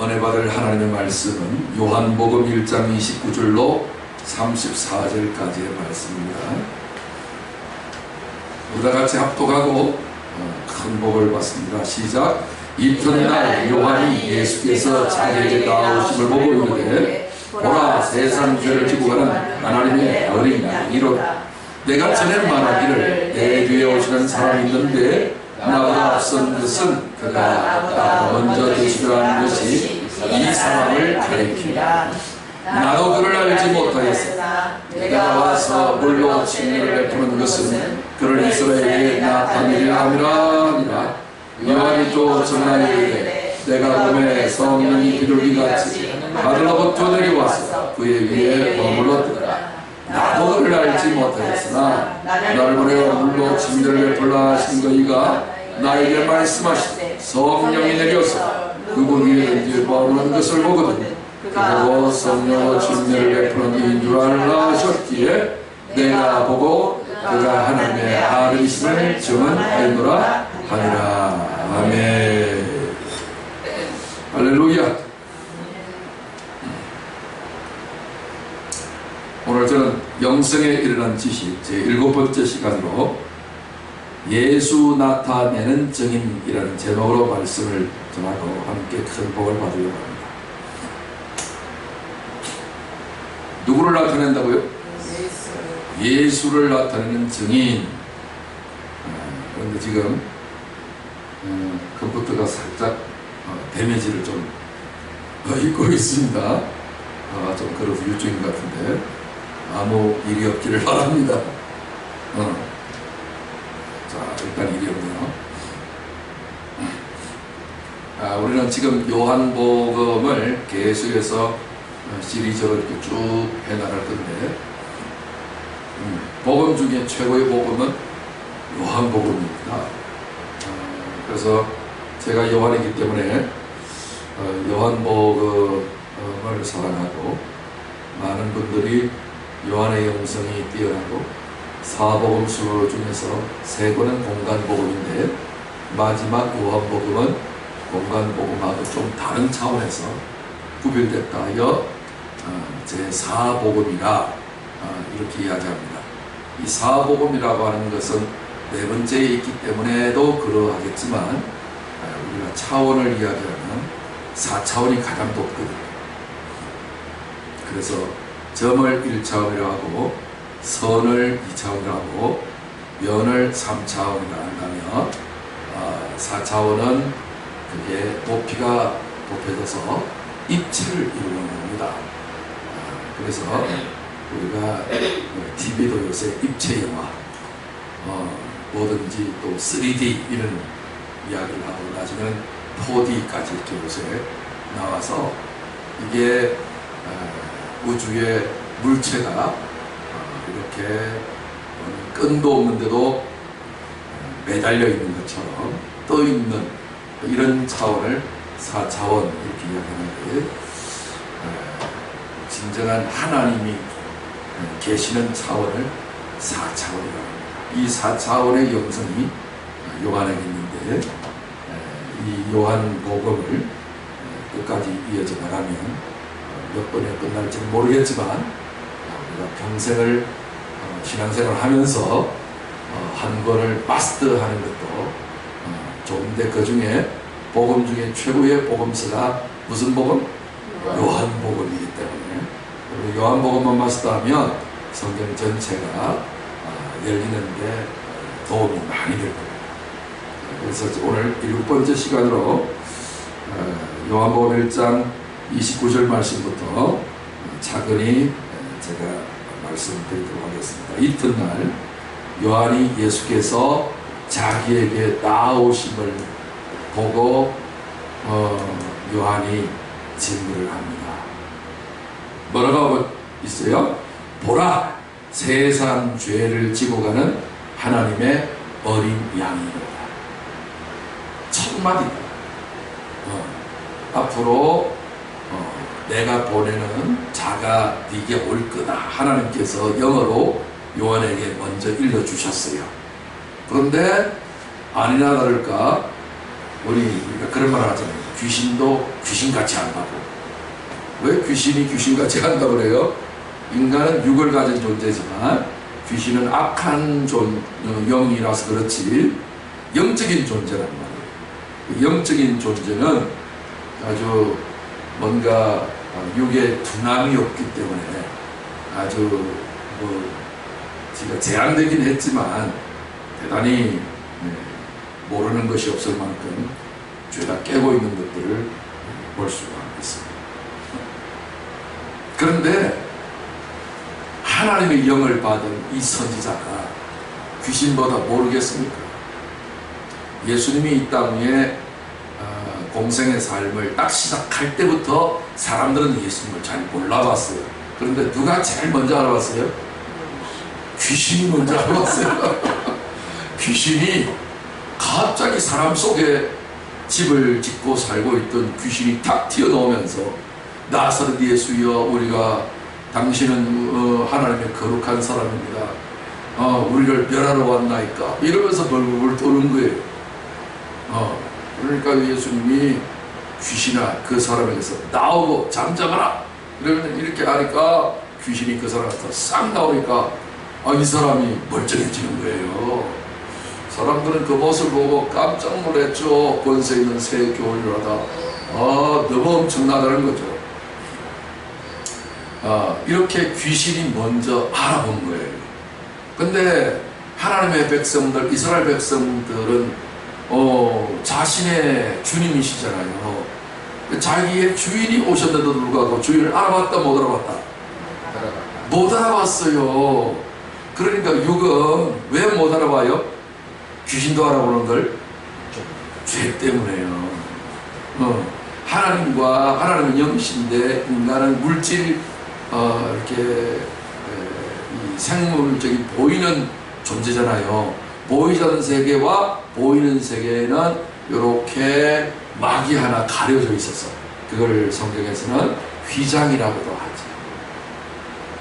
은혜 받을 하나님의 말씀은 요한복음 1장 29절로 34절까지의 말씀입니다. 우리 다 같이 합독하고 큰 복을 받습니다. 시작. 이튿날 요한이 예수께서 자기에게 나오심을 보고 이르되 보라, 세상 죄를 지고 가는 하나님의 어린 양이로다. 내가 전에 말하기를 내 뒤에 오시는 사람이 있는데 나보다 앞선 것은 그가 나보다 먼저 되시더라는 것이 이 사람을 가리키라. 나도 그를 알지 못하였으나 내가 와서 물로 칭례를 베푸는 것은 그를 이스라엘에게 나타내려 함이라. 요한이 또 전하이르되 내가 봄에 성령이 비둘기같이 하늘로부터 내려와서 그의 위에 머물렀더라. 나도 그를 알지 못하였으나 나를 보내어 물로 칭례를 베풀라 하신 그이가 나에게 말씀하시되 성령이 내려서 누구 위에든지 머무는 것을 보거든 그리고 성령으로 칭례를 베푸는 이인 줄 알라 하셨기에 내가 보고 그가 하나님의 아들이심을 증언하였노라 하니라. 아멘. 할렐루야. 오늘 저는 영성에 이르는 지식 제7번째 시간으로 예수 나타내는 증인이라는 제목으로 말씀을 전하고 함께 큰 복을 받으려고 합니다. 누구를 나타낸다고요? 예수를 나타내는 증인. 그런데 지금 컴퓨터가 살짝 데미지를 좀 입고 있습니다. 좀 그런 후유증인 것 같은데 아무 일이 없기를 바랍니다. 자, 일단 일이 없네요. 우리는 지금 요한복음을 계속해서 시리즈로 이렇게 쭉 해나갈 건데 복음 중에 최고의 복음은 요한복음입니다. 그래서 제가 요한이기 때문에 요한복음을 사랑하고 많은 분들이 요한의 영성이 뛰어나고 사복음서 중에서 세 권은 공간복음인데 마지막 요한복음은 공간복음하고 좀 다른 차원에서 구별됐다 하여 제4복음이라 이렇게 이야기합니다. 이 사복음이라고 하는 것은 네 번째에 있기 때문에도 그러하겠지만 우리가 차원을 이야기하면 4차원이 가장 높거든요. 그래서 점을 1차원이라고 하고 선을 2차원이라고 하고 면을 3차원이라고 한다면 4차원은 그게 높이가 높여져서 입체를 이루는 겁니다. 그래서 우리가 TV도 요새 입체 영화 뭐든지 또 3D 이런 이야기를 하고 나중에는 4D까지 이렇게 요새 나와서 이게 우주의 물체가 이렇게 끈도 없는데도 매달려 있는 것처럼 떠 있는 이런 차원을 4차원 이렇게 이야기하는데 진정한 하나님이 계시는 차원을 4차원이라고 합니다. 이 4차원의 영성이 요한에게 있는데 이 요한복음을 끝까지 이어져 나가면 몇 번에 끝날지는 모르겠지만 우리가 평생을 신앙생활을 하면서 한 권을 마스터하는 것도 좋은데 그 중에 복음 중에 최고의 복음서가 무슨 복음? 요한복음이기 때문에 요한복음만 마스터하면 성경 전체가 열리는데 도움이 많이 될 겁니다. 그래서 오늘 7번째 시간으로 요한복음 1장 29절 말씀부터 차근히 제가 말씀드리도록 하겠습니다. 이튿날 요한이 예수께서 자기에게 나오심을 보고 요한이 질문을 합니다. 뭐라고 하고 있어요? 보라, 세상 죄를 지고 가는 하나님의 어린 양이로다. 첫 마디다. 앞으로 내가 보내는 자가 네게 올 거다. 하나님께서 영어로 요한에게 먼저 일러주셨어요. 그런데 아니나 다를까 우리가 그런 말을 하잖아요. 귀신도 귀신같이 한다고. 왜 귀신이 귀신같이 한다고 그래요? 인간은 육을 가진 존재지만 귀신은 악한 영이라서 그렇지 영적인 존재란 말이에요. 영적인 존재는 아주 뭔가 육에 둔함이 없기 때문에 아주 제가 제한되긴 했지만 대단히 모르는 것이 없을 만큼 죄다 깨고 있는 것들을 볼 수가 있습니다. 그런데 하나님의 영을 받은 이 선지자가 귀신보다 모르겠습니까? 예수님이 이 땅 위에 공생의 삶을 딱 시작할 때부터 사람들은 예수님을 잘 몰라봤어요. 그런데 누가 제일 먼저 알아봤어요? 귀신이 먼저 알아봤어요. 귀신이 갑자기 사람 속에 집을 짓고 살고 있던 귀신이 탁 튀어나오면서 나사렛 예수여 우리가 당신은 하나님의 거룩한 사람입니다. 우리를 멸하러 왔나이까 이러면서 벌벌 떠는 거예요. 그러니까 예수님이 귀신아 그 사람에게서 나오고 잠잠하라 이러면 이렇게 하니까 귀신이 그 사람한테 싹 나오니까 이 사람이 멀쩡해지는 거예요. 사람들은 그 모습을 보고 깜짝 놀랐죠. 권세 있는 새 교훈이라다. 너무 엄청나다는 거죠. 이렇게 귀신이 먼저 알아본 거예요. 근데 하나님의 백성들, 이스라엘 백성들은 자신의 주님이시잖아요. 자기의 주인이 오셨는데도 불구하고 주인을 알아봤다 못 알아봤다? 못 알아봤어요. 그러니까 육은 왜 못 알아봐요? 귀신도 알아보는 걸? 죄 때문에요. 하나님은 영이신데 인간은 물질 이렇게 이 생물적인 보이는 존재잖아요. 보이지 않는 세계와 보이는 세계에는 이렇게 막이 하나 가려져 있어서 그걸 성경에서는 휘장이라고도 하죠.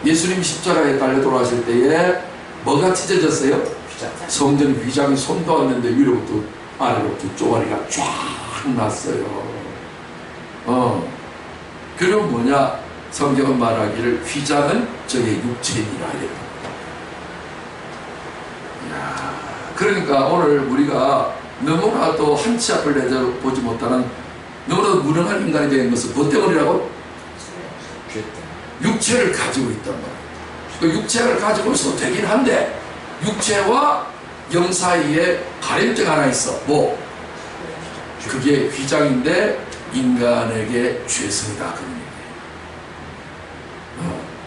예수님 십자가에 달려 돌아가실 때에 뭐가 찢어졌어요? 휘장. 성전 휘장이 손도 안 냈는데 위로부터 아래로부터 쪼가리가 쫙 났어요. 그럼 뭐냐? 성경은 말하기를 휘장은 저의 육체니라 이래요. 그러니까 오늘 우리가 너무나도 한치 앞을 내다보지 못하는 너무나도 무능한 인간이 된 것은 뭐 때문이라고? 육체를 가지고 있단 말이에요. 그 육체를 가지고 있어도 되긴 한데 육체와 영 사이에 가림대가 하나 있어. 뭐? 그게 휘장인데 인간에게 죄성이다.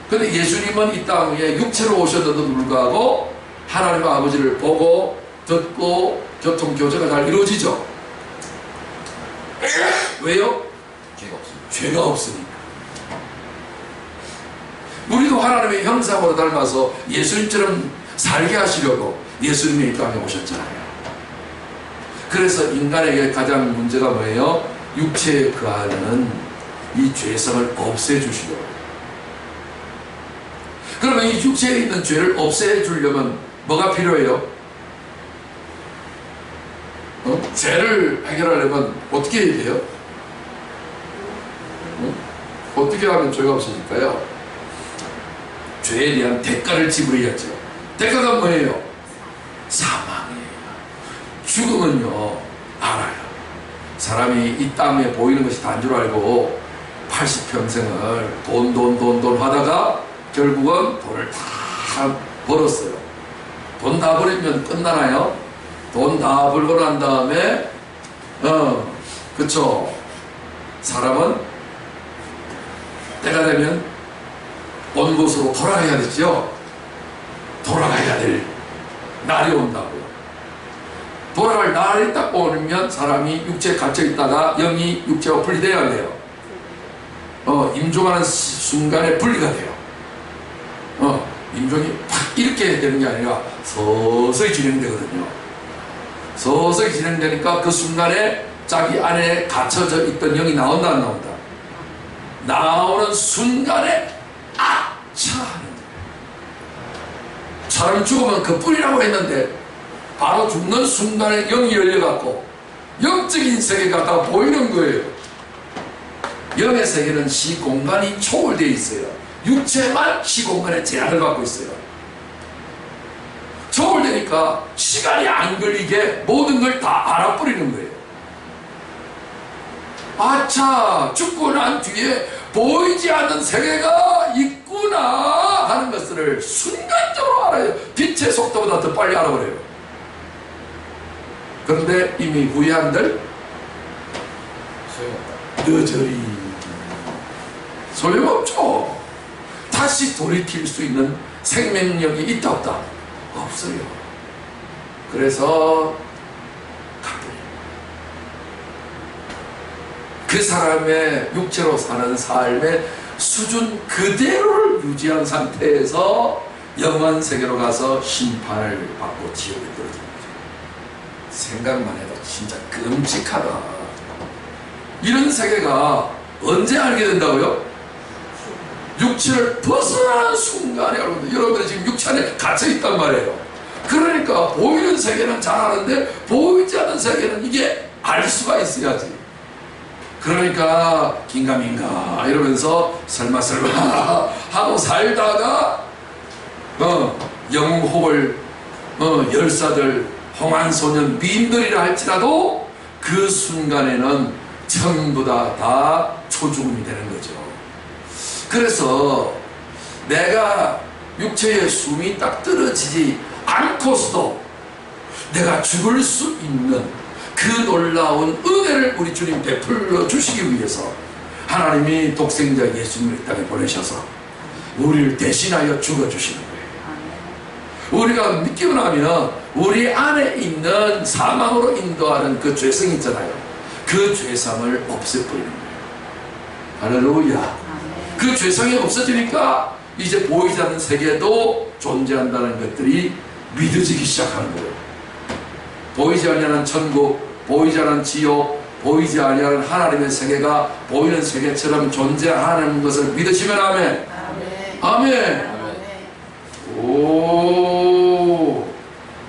그런데 예수님은 이 땅 위에 육체로 오셨는데도 불구하고 하나님 아버지를 보고 듣고 교통교제가 잘 이루어지죠. 왜요? 죄가 없으니까. 우리도 하나님의 형상으로 닮아서 예수님처럼 살게 하시려고 예수님이 이 땅에 오셨잖아요. 그래서 인간에게 가장 문제가 뭐예요? 육체에 거하는 이 죄성을 없애주시려고. 그러면 이 육체에 있는 죄를 없애주려면 뭐가 필요해요? 죄를 해결하려면 어떻게 해야 돼요? 어떻게 하면 죄가 없어질까요? 죄에 대한 대가를 지불해야죠. 대가가 뭐예요? 사망이에요. 죽음은요, 알아요. 사람이 이 땅에 보이는 것이 단 줄 알고 80평생을 돈 하다가 결국은 돈을 다 벌었어요. 돈 다 벌면 끝나나요? 돈 다 벌고 난 다음에 그쵸, 사람은 때가 되면 온 곳으로 돌아가야 되죠. 돌아가야 될 날이 온다고요. 돌아갈 날이 딱 오면 사람이 육체에 갇혀 있다가 영이 육체와 분리돼야 돼요. 임종하는 순간에 분리가 돼요. 임종이 팍 이렇게 되는 게 아니라 서서히 진행되거든요. 서서히 진행되니까 그 순간에 자기 안에 갇혀져 있던 영이 나온다 안 나온다? 나오는 순간에 아차 하는 거예요. 사람 죽으면 그뿐이라고 했는데 바로 죽는 순간에 영이 열려갖고 영적인 세계가 다 보이는 거예요. 영의 세계는 시공간이 초월되어 있어요. 육체만 시공간에 제한을 받고 있어요. 초월되니까 시간이 안 걸리게 모든 걸 다 알아버리는 거예요. 아차, 죽고 난 뒤에 보이지 않는 세계가 있구나 하는 것을 순간적으로 알아요. 빛의 속도보다 더 빨리 알아버려요. 그런데 이미 후회한들 늦으리 소용없죠. 다시 돌이킬 수 있는 생명력이 있다 없다? 없어요. 그래서 그 사람의 육체로 사는 삶의 수준 그대로를 유지한 상태에서 영원 세계로 가서 심판을 받고 지옥에 떨어지는 거죠. 생각만 해도 진짜 끔찍하다. 이런 세계가 언제 알게 된다고요? 육체를 벗어나는 순간에 알거든요. 여러분들이 지금 육체 안에 갇혀 있단 말이에요. 그러니까 보이는 세계는 잘 아는데 보이지 않는 세계는 이게 알 수가 있어야지. 그러니까 긴가민가 이러면서 설마 하고 살다가 영웅호벌 열사들 홍안소년 미인들이라 할지라도 그 순간에는 전부 다 초죽음이 되는 거죠. 그래서 내가 육체의 숨이 딱 떨어지지 않고서도 내가 죽을 수 있는 그 놀라운 은혜를 우리 주님 베풀어 주시기 위해서 하나님이 독생자 예수님을 이 땅에 보내셔서 우리를 대신하여 죽어주시는 거예요. 우리가 믿기고 나면 우리 안에 있는 사망으로 인도하는 그 죄성이 있잖아요. 그 죄성을 없애버리는 거예요. 할렐루야. 그 죄성이 없어지니까 이제 보이지 않는 세계도 존재한다는 것들이 믿어지기 시작하는 거예요. 보이지 않는 천국, 보이지 않는 지옥, 보이지 않는 하나님의 세계가 보이는 세계처럼 존재하는 것을 믿으시면 아멘. 아멘. 아멘. 아멘. 오,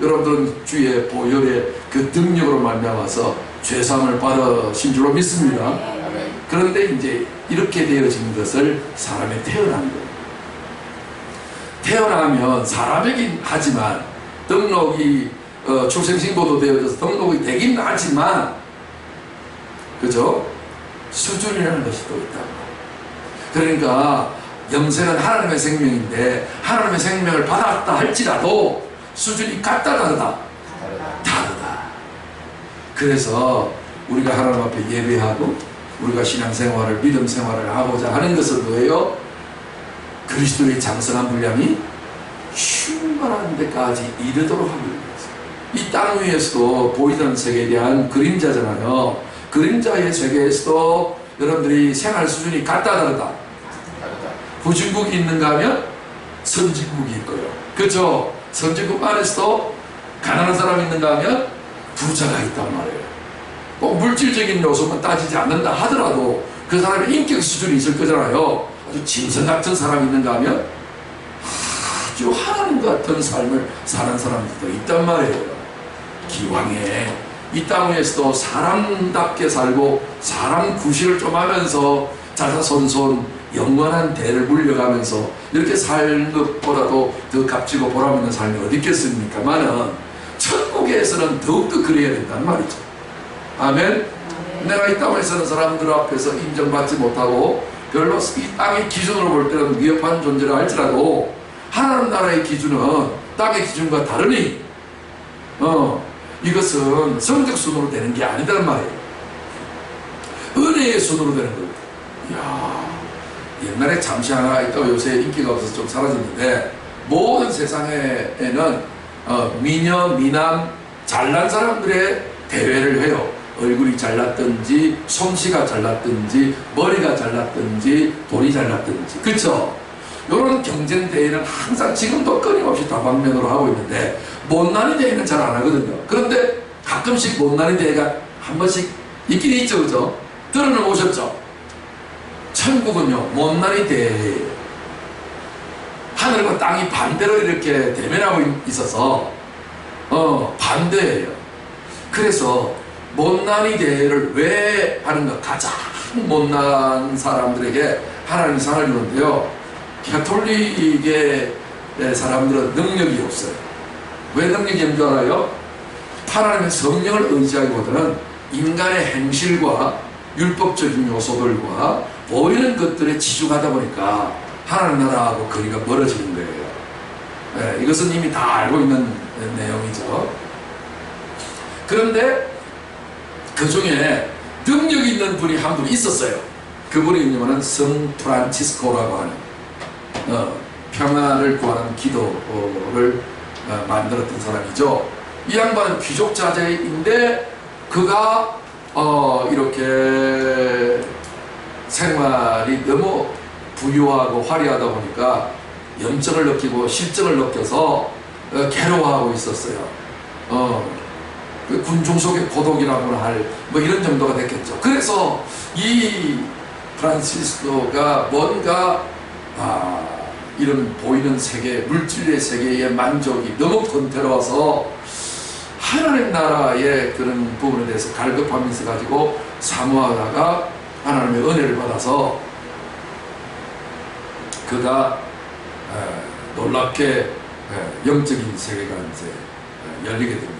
여러분들은 주의 보혈의 그 능력으로 말미암아서 죄사함을 받으신 줄로 믿습니다. 아멘. 그런데 이제 이렇게 되어진 것을 사람이 태어난 거예요. 태어나면 사람이긴 하지만 등록이 출생신고도 되어져서 등록이 되긴 하지만 그죠? 수준이라는 것이 또 있다. 그러니까 영생은 하나님의 생명인데 하나님의 생명을 받았다 할지라도 수준이 같다 다르다? 다르다. 그래서 우리가 하나님 앞에 예배하고 우리가 신앙생활을 믿음 생활을 하고자 하는 것은 뭐예요? 그리스도의 장성한 분량이 충만한 데까지 이르도록 하기 위해서. 이 땅 위에서도 보이던 세계에 대한 그림자잖아요. 그림자의 세계에서도 여러분들이 생활 수준이 같다 다르다? 후진국이 있는가 하면 선진국이 있고요. 그렇죠? 선진국 안에서도 가난한 사람이 있는가 하면 부자가 있단 말이에요. 꼭 물질적인 요소만 따지지 않는다 하더라도 그 사람의 인격 수준이 있을 거잖아요. 아주 짐승 같은 사람이 있는가 하면 아주 하나님 같은 삶을 사는 사람들도 있단 말이에요. 기왕에 이 땅 위에서도 사람답게 살고 사람 구실을 좀 하면서 자자손손 영원한 대를 물려가면서 이렇게 살 것보다도 더 값지고 보람있는 삶이 어디 있겠습니까만은 천국에서는 더욱더 그래야 된단 말이죠. 아멘. 내가 이 땅에 사는 사람들 앞에서 인정받지 못하고 별로 이 땅의 기준으로 볼 때는 위협하는 존재라 할지라도 하나님 나라의 기준은 땅의 기준과 다르니 이것은 성적 순으로 되는 게 아니란 말이에요. 은혜의 순으로 되는 거예요. 이야, 옛날에 잠시 하나 있다가 요새 인기가 없어서 좀 사라졌는데 모든 세상에는 미녀, 미남, 잘난 사람들의 대회를 해요. 얼굴이 잘났든지 솜씨가 잘났든지 머리가 잘났든지 돈이 잘났든지 그쵸? 이런 경쟁 대회는 항상 지금도 끊임없이 다방면으로 하고 있는데 못난이 대회는 잘 안 하거든요. 그런데 가끔씩 못난이 대회가 한 번씩 있긴 있죠. 그죠? 들어는 오셨죠? 천국은요 못난이 대회예요. 하늘과 땅이 반대로 이렇게 대면하고 있어서 반대예요. 그래서 못난이 대회를 왜 하는가? 가장 못난 사람들에게 하나님이 상을 주는데요, 가톨릭의 사람들은 능력이 없어요. 왜 능력이 없는 줄 알아요? 하나님의 성령을 의지하기보다는 인간의 행실과 율법적인 요소들과 보이는 것들에 치중하다 보니까 하나님 나라하고 거리가 멀어지는 거예요. 이것은 이미 다 알고 있는 내용이죠. 그런데 그 중에 능력 있는 분이 한 분이 있었어요. 그분이 있냐면 성 프란치스코라고 하는 평화를 구하는 기도를 만들었던 사람이죠. 이 양반은 귀족 자제인데 그가 이렇게 생활이 너무 부유하고 화려하다 보니까 염증을 느끼고 실증을 느껴서 괴로워하고 있었어요. 군중 속의 고독이라고나 할 뭐 이런 정도가 됐겠죠. 그래서 이 프란시스코가 뭔가 이런 보이는 세계, 물질의 세계의 만족이 너무 권태로워서 하나님 나라의 그런 부분에 대해서 갈급하면서 가지고 사모하다가 하나님의 은혜를 받아서 그가 놀랍게 영적인 세계가 이제 열리게 됩니다.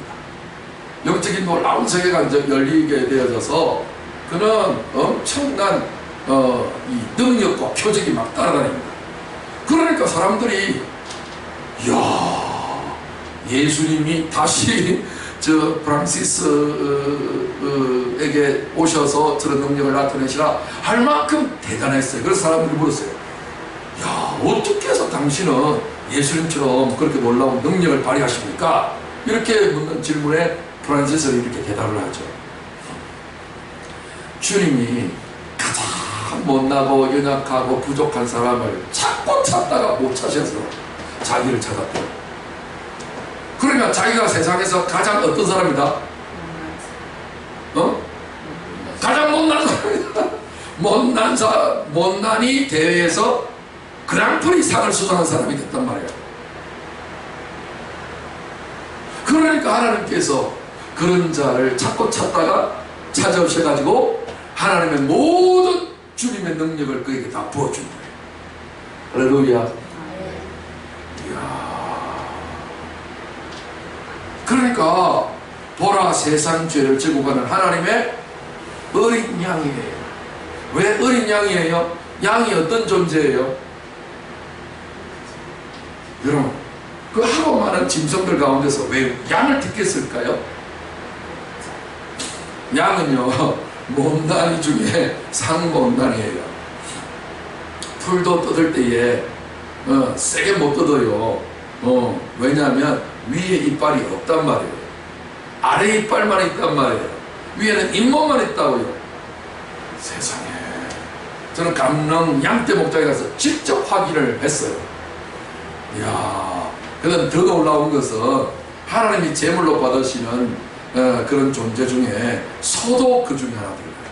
영적인 놀라운 세계가 이제 열리게 되어져서 그는 엄청난 이 능력과 표적이 막 따라다닙니다. 그러니까 사람들이 이야, 예수님이 다시 저 프란시스에게 오셔서 저런 능력을 나타내시라 할 만큼 대단했어요. 그래서 사람들이 물었어요. 야, 어떻게 해서 당신은 예수님처럼 그렇게 놀라운 능력을 발휘하십니까? 이렇게 묻는 질문에 프란시스는 이렇게 대답을 하죠. 주님이 가장 못나고 연약하고 부족한 사람을 찾고 찾다가 못 찾아서 자기를 찾았대요. 그러면 자기가 세상에서 가장 어떤 사람이다? 가장 못난 사람이다. 못난이 대회에서 그랑프리 상을 수상한 사람이 됐단 말이에요. 그러니까 하나님께서 그런 자를 찾고 찾다가 찾아오셔가지고 하나님의 모든 주님의 능력을 그에게 다 부어준 거예요. 할렐루야. 이야. 그러니까 보라, 세상 죄를 지고 가는 하나님의 어린 양이에요. 왜 어린 양이에요? 양이 어떤 존재예요? 여러분, 그 하고 많은 짐승들 가운데서 왜 양을 택했을까요? 양은요, 못난이 중에 상못난이에요. 풀도 뜯을 때에 세게 못 뜯어요. 왜냐하면 위에 이빨이 없단 말이에요. 아래 이빨만 있단 말이에요. 위에는 잇몸만 있다고요. 세상에. 저는 강릉 양떼 목장에 가서 직접 확인을 했어요. 이야, 그다음 더 놀라운 것은 하나님이 제물로 받으시는 그런 존재 중에 소도 그 중에 하나 들어가요.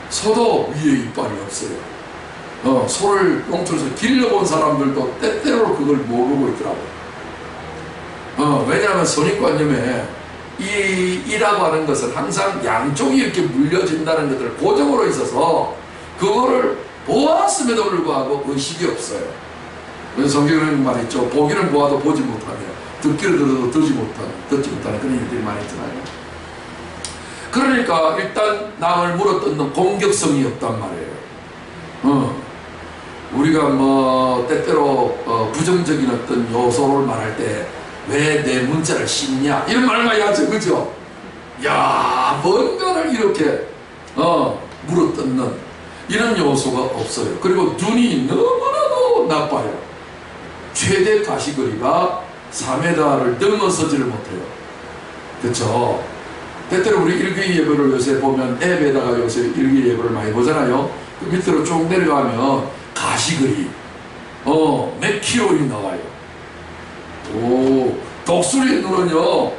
소도 위에 이빨이 없어요. 소를 농촌에서 길러본 사람들도 때때로 그걸 모르고 있더라고요. 왜냐하면 선입관념에 이라고 하는 것은 항상 양쪽이 이렇게 물려진다는 것들 고정으로 있어서 그거를 보았음에도 불구하고 의식이 없어요. 성경에는 말했죠. 보기는 보아도 보지 못하며 듣기를 들어도 듣지 못하는 그런 일들이 많이 있잖아요. 그러니까 일단 남을 물어뜯는 공격성이 없단 말이에요. 우리가 뭐 때때로 부정적인 어떤 요소를 말할 때 왜 내 문자를 씹냐 이런 말 많이 하죠. 그죠? 야, 뭔가를 이렇게 물어뜯는 이런 요소가 없어요. 그리고 눈이 너무나도 나빠요. 최대 가시거리가 4m를 넘어서지를 못해요. 그렇죠? 때때로 우리 일기 예보를 요새 보면 앱에다가 요새 일기 예보를 많이 보잖아요. 그 밑으로 쭉 내려가면 가시거리 몇 킬로이 나와요. 오, 독수리 눈은요,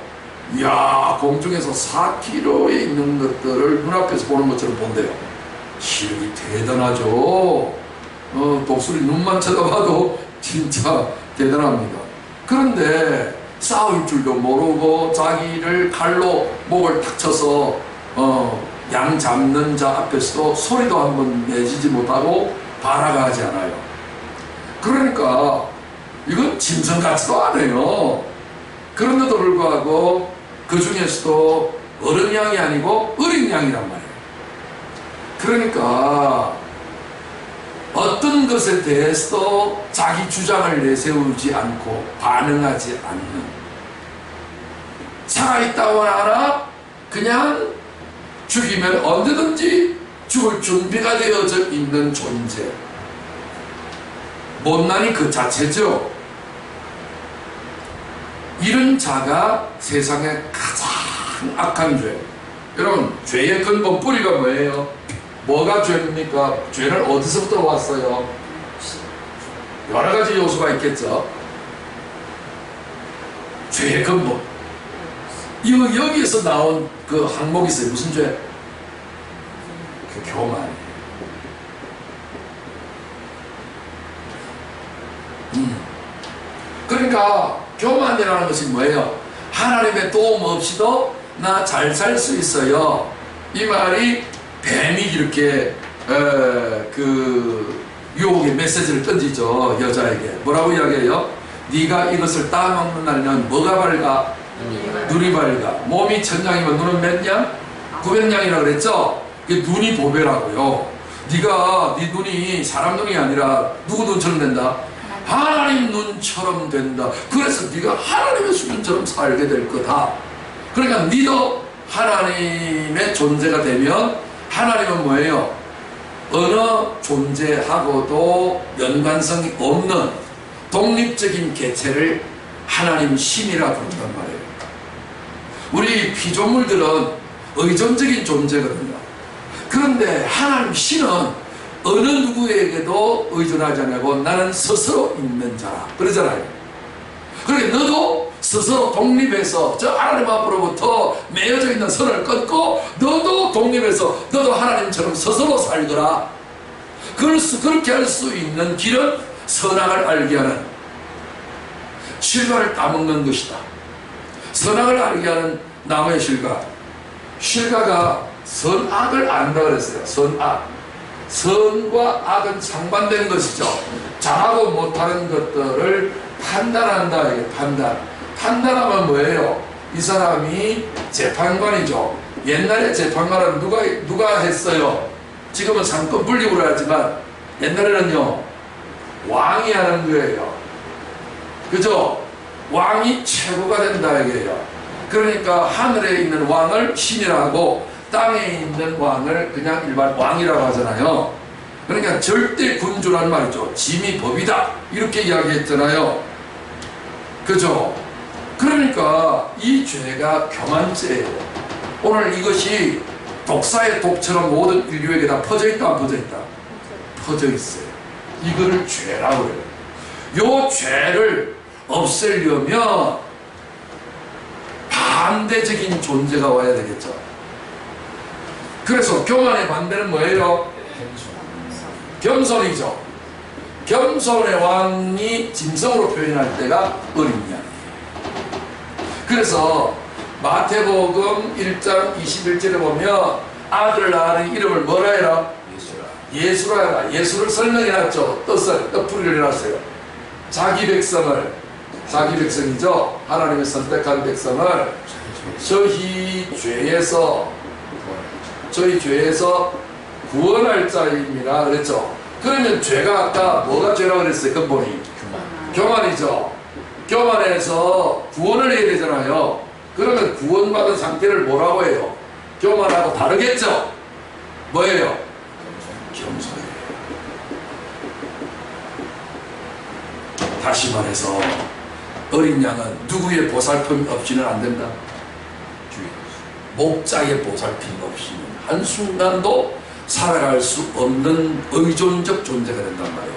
이야, 공중에서 4km에 있는 것들을 눈앞에서 보는 것처럼 본대요. 시력이 대단하죠. 독수리 눈만 쳐다봐도 진짜 대단합니다. 그런데 싸울 줄도 모르고 자기를 칼로 목을 탁 쳐서 양 잡는 자 앞에서도 소리도 한번 내지지 못하고 발악하지 않아요. 그러니까 이건 짐승 같지도 않아요. 그런데도 불구하고 그 중에서도 어른 양이 아니고 어린 양이란 말이에요. 그러니까 어떤 것에 대해서도 자기 주장을 내세우지 않고 반응하지 않는, 살아있다고 하나 그냥 죽이면 언제든지 죽을 준비가 되어져 있는 존재, 못난이 그 자체죠. 이런 자가 세상의 가장 악한 죄. 여러분, 죄의 근본 뿌리가 뭐예요? 뭐가 죄입니까? 죄는 어디서부터 왔어요? 여러 가지 요소가 있겠죠. 죄의 근본. 여기에서 나온 그 항목이 있어요. 무슨 죄? 그 교만. 그러니까 교만이라는 것이 뭐예요? 하나님의 도움 없이도 나 잘 살 수 있어요. 이 말이 뱀이 이렇게 그 유혹의 메시지를 던지죠. 여자에게 뭐라고 이야기해요? 네가 이것을 따먹는 날에는 뭐가 밝아? 눈이 밝아. 몸이 천냥이면 눈은 몇 냥? 900냥이라고 그랬죠? 그게 눈이 보배라고요. 네가 네 눈이 사람 눈이 아니라 누구 눈처럼 된다? 하나님 눈처럼 된다. 그래서 네가 하나님의 수준처럼 살게 될 거다. 그러니까 네도 하나님의 존재가 되면, 하나님은 뭐예요? 어느 존재하고도 연관성이 없는 독립적인 개체를 하나님 신이라 부른단 말이에요. 우리 피조물들은 의존적인 존재거든요. 그런데 하나님 신은 어느 누구에게도 의존하지 않고 나는 스스로 있는 자라 그러잖아요. 그러니까 너도 스스로 독립해서 저 하나님 앞으로부터 매여져 있는 선을 끊고 너도 독립해서 너도 하나님처럼 스스로 살거라. 그렇게 할 수 있는 길은 선악을 알게 하는, 실과를 따먹는 것이다. 선악을 알게 하는 나무의 실과. 실과가 선악을 안다 그랬어요. 선악. 선과 악은 상반된 것이죠. 잘하고 못하는 것들을 판단한다. 이게 판단하면 뭐예요? 이 사람이 재판관이죠. 옛날에 재판관은 누가 했어요? 지금은 상권 분립으로 하지만 옛날에는요, 왕이 하는 거예요. 그죠? 왕이 최고가 된다 이게요. 그러니까 하늘에 있는 왕을 신이라고, 땅에 있는 왕을 그냥 일반 왕이라고 하잖아요. 그러니까 절대 군주란 말이죠. 짐이 법이다 이렇게 이야기했잖아요. 그죠? 그러니까 이 죄가 교만죄예요. 오늘 이것이 독사의 독처럼 모든 인류에게 다 퍼져 있다 안 퍼져 있다? 퍼져 있어요. 이거를 죄라고 해요. 요 죄를 없애려면 반대적인 존재가 와야 되겠죠. 그래서 교만의 반대는 뭐예요? 겸손이죠. 겸손의 왕이 짐승으로 표현할 때가 어린 양이에요. 그래서 마태복음 1장 21절에 보면 아들 낳으니 이름을 뭐라 해라? 예수라 해라. 예수를 설명해놨죠. 뜻풀이를 해놨어요. 자기 백성이죠. 하나님의 선택한 백성을 저희 죄에서 구원할 자입니다 그랬죠. 그러면 죄가 아까 뭐가 죄라고 그랬어요? 근본이 교만이죠. 교만해서 구원을 해야 되잖아요. 그러면 구원받은 상태를 뭐라고 해요? 교만하고 다르겠죠. 뭐예요? 겸손이에요. 다시 말해서 어린 양은 누구의 보살핌 없이는 안 된다. 목자의 보살핌 없이는 한순간도 살아갈 수 없는 의존적 존재가 된단 말이에요.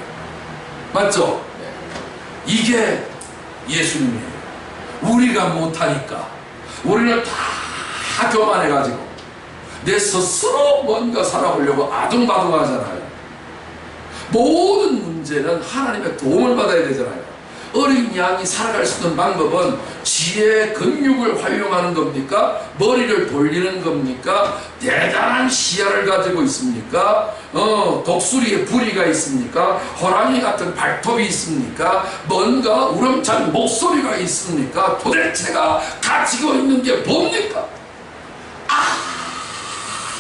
맞죠? 이게 예수님이에요. 우리가 못하니까 우리는 다 교만해가지고 내 스스로 뭔가 살아보려고 아둥바둥 하잖아요. 모든 문제는 하나님의 도움을 받아야 되잖아요. 어린 양이 살아갈 수 있는 방법은 지혜의 근육을 활용하는 겁니까? 머리를 돌리는 겁니까? 대단한 시야를 가지고 있습니까? 독수리의 부리가 있습니까? 호랑이 같은 발톱이 있습니까? 뭔가 우렁찬 목소리가 있습니까? 도대체가 가지고 있는 게 뭡니까?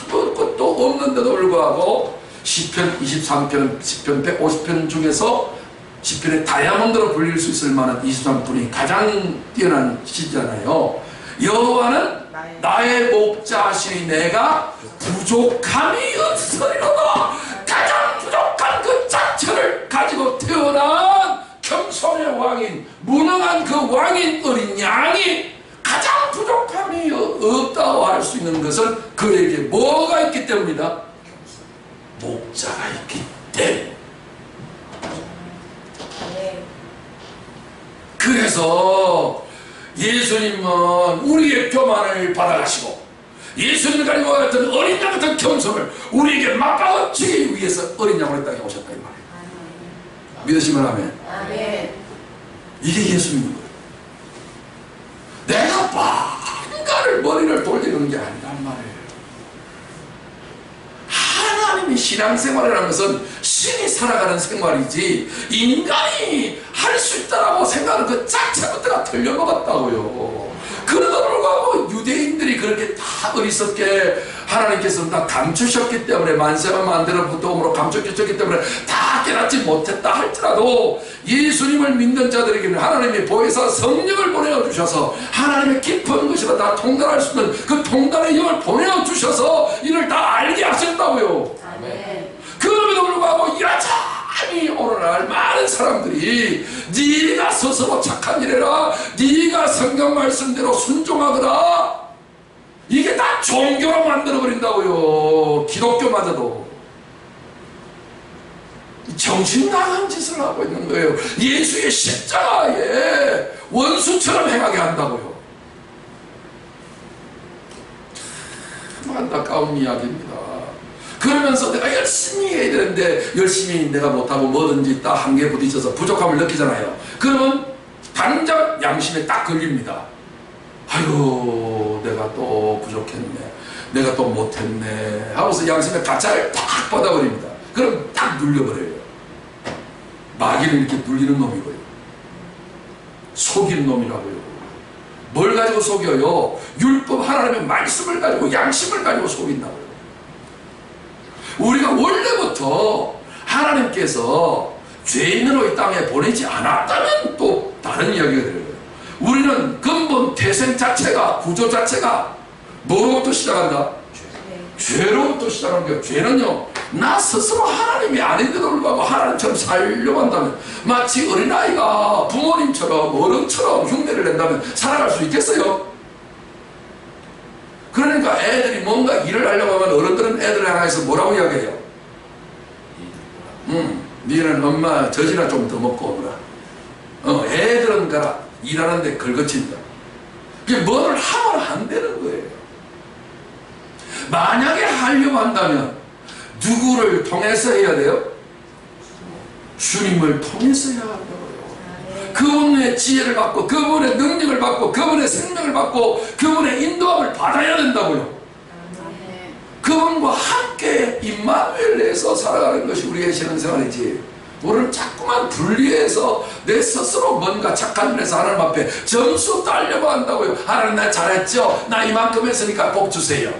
아무것도 없는데도 불구하고 시편 23편, 시편 150편 중에서 시편의 다이아몬드로 불릴 수 있을 만한 23분이 가장 뛰어난 시잖아요. 여호와는 나의 목자시니 내가 부족함이 없으리로다. 가장 부족한 그 자체를 가지고 태어난 겸손의 왕인, 무능한 그 왕인 어린 양이 가장 부족함이 없다고 할 수 있는 것은 그에게 뭐가 있기 때문이다? 목자가 있기 때문에. 그래서 예수님은 우리의 교만을 받아가시고 예수님을 가지고 같은 어린 양 같은 겸손을 우리에게 맛보아주기 위해서 어린 양으로 땅에 오셨다 이 말이에요. 믿으시면 아멘. 아멘. 이게 예수님인 거예요. 내가 뭔가를 머리를 돌리는 게 아니란 말이에요. 하나님이 신앙생활이라는 것은 신이 살아가는 생활이지 인간이 할 수 있다라고 생각하는 그 자체부터가 틀려먹었다고요. 그러다 불구하고 유대인들이 그렇게 다 어리석게 하나님께서 다 감추셨기 때문에 만세만 만들어 부동으로 감춰주셨기 때문에 다 깨닫지 못했다 할지라도 예수님을 믿는 자들에게는 하나님이 보혜사 성령을 보내주셔서 하나님의 깊은 것이라 다 통달할 수 있는 그 통달의 영을 보내주셔서 이를 다 알게 하셨다고요. 아멘. 그럼에도 불구하고 여전히 오늘날 많은 사람들이 네가 스스로 착한 일해라, 네가 성경 말씀대로 순종하거라, 이게 다 종교로 만들어버린다고요. 기독교마저도 정신 나간 짓을 하고 있는 거예요. 예수의 십자가에 원수처럼 행하게 한다고요. 참 안타까운 이야기입니다. 그러면서 내가 열심히 해야 되는데 열심히 내가 못하고 뭐든지 딱 한계에 부딪혀서 부족함을 느끼잖아요. 그러면 당장 양심에 딱 걸립니다. 아유 내가 또 부족했네, 내가 또 못했네 하고서 양심에 가차를 딱 받아버립니다. 그럼 딱 눌려버려요. 마귀를 이렇게 눌리는 놈이고요. 속이는 놈이라고요. 뭘 가지고 속여요? 율법 하나님의 말씀을 가지고 양심을 가지고 속인다고요. 우리가 원래부터 하나님께서 죄인으로 이 땅에 보내지 않았다면 또 다른 이야기가 되는 거예요. 우리는 근본 태생 자체가, 구조 자체가 뭐로부터 시작한다? 죄로부터 시작하는 거예요. 죄는요, 나 스스로 하나님이 아닌데도 불구하고 하나님처럼 살려고 한다면, 마치 어린아이가 부모님처럼 어른처럼 흉내를 낸다면 살아갈 수 있겠어요? 그러니까 애들이 뭔가 일을 하려고 하면 어른들은 애들을 향해서 뭐라고 이야기해요? 니는 엄마 젖이나 좀 더 먹고 오거라. 애들은 가라. 일하는데 걸거친다. 이게 뭐를 하면 안 되는 거예요. 만약에 하려고 한다면 누구를 통해서 해야 돼요? 주님을 통해서 해야 한다고요. 그분의 지혜를 받고 그분의 능력을 받고 그분의 생명을 받고 그분의 인도함을 받아야 된다고요. 그분과 함께 임마누엘 내에서 살아가는 것이 우리의 신앙생활이지, 우리는 자꾸만 분리해서 내 스스로 뭔가 착한 일에서 하나님 앞에 점수 따려고 한다고요. 하나님 나 잘했죠? 나 이만큼 했으니까 복 주세요.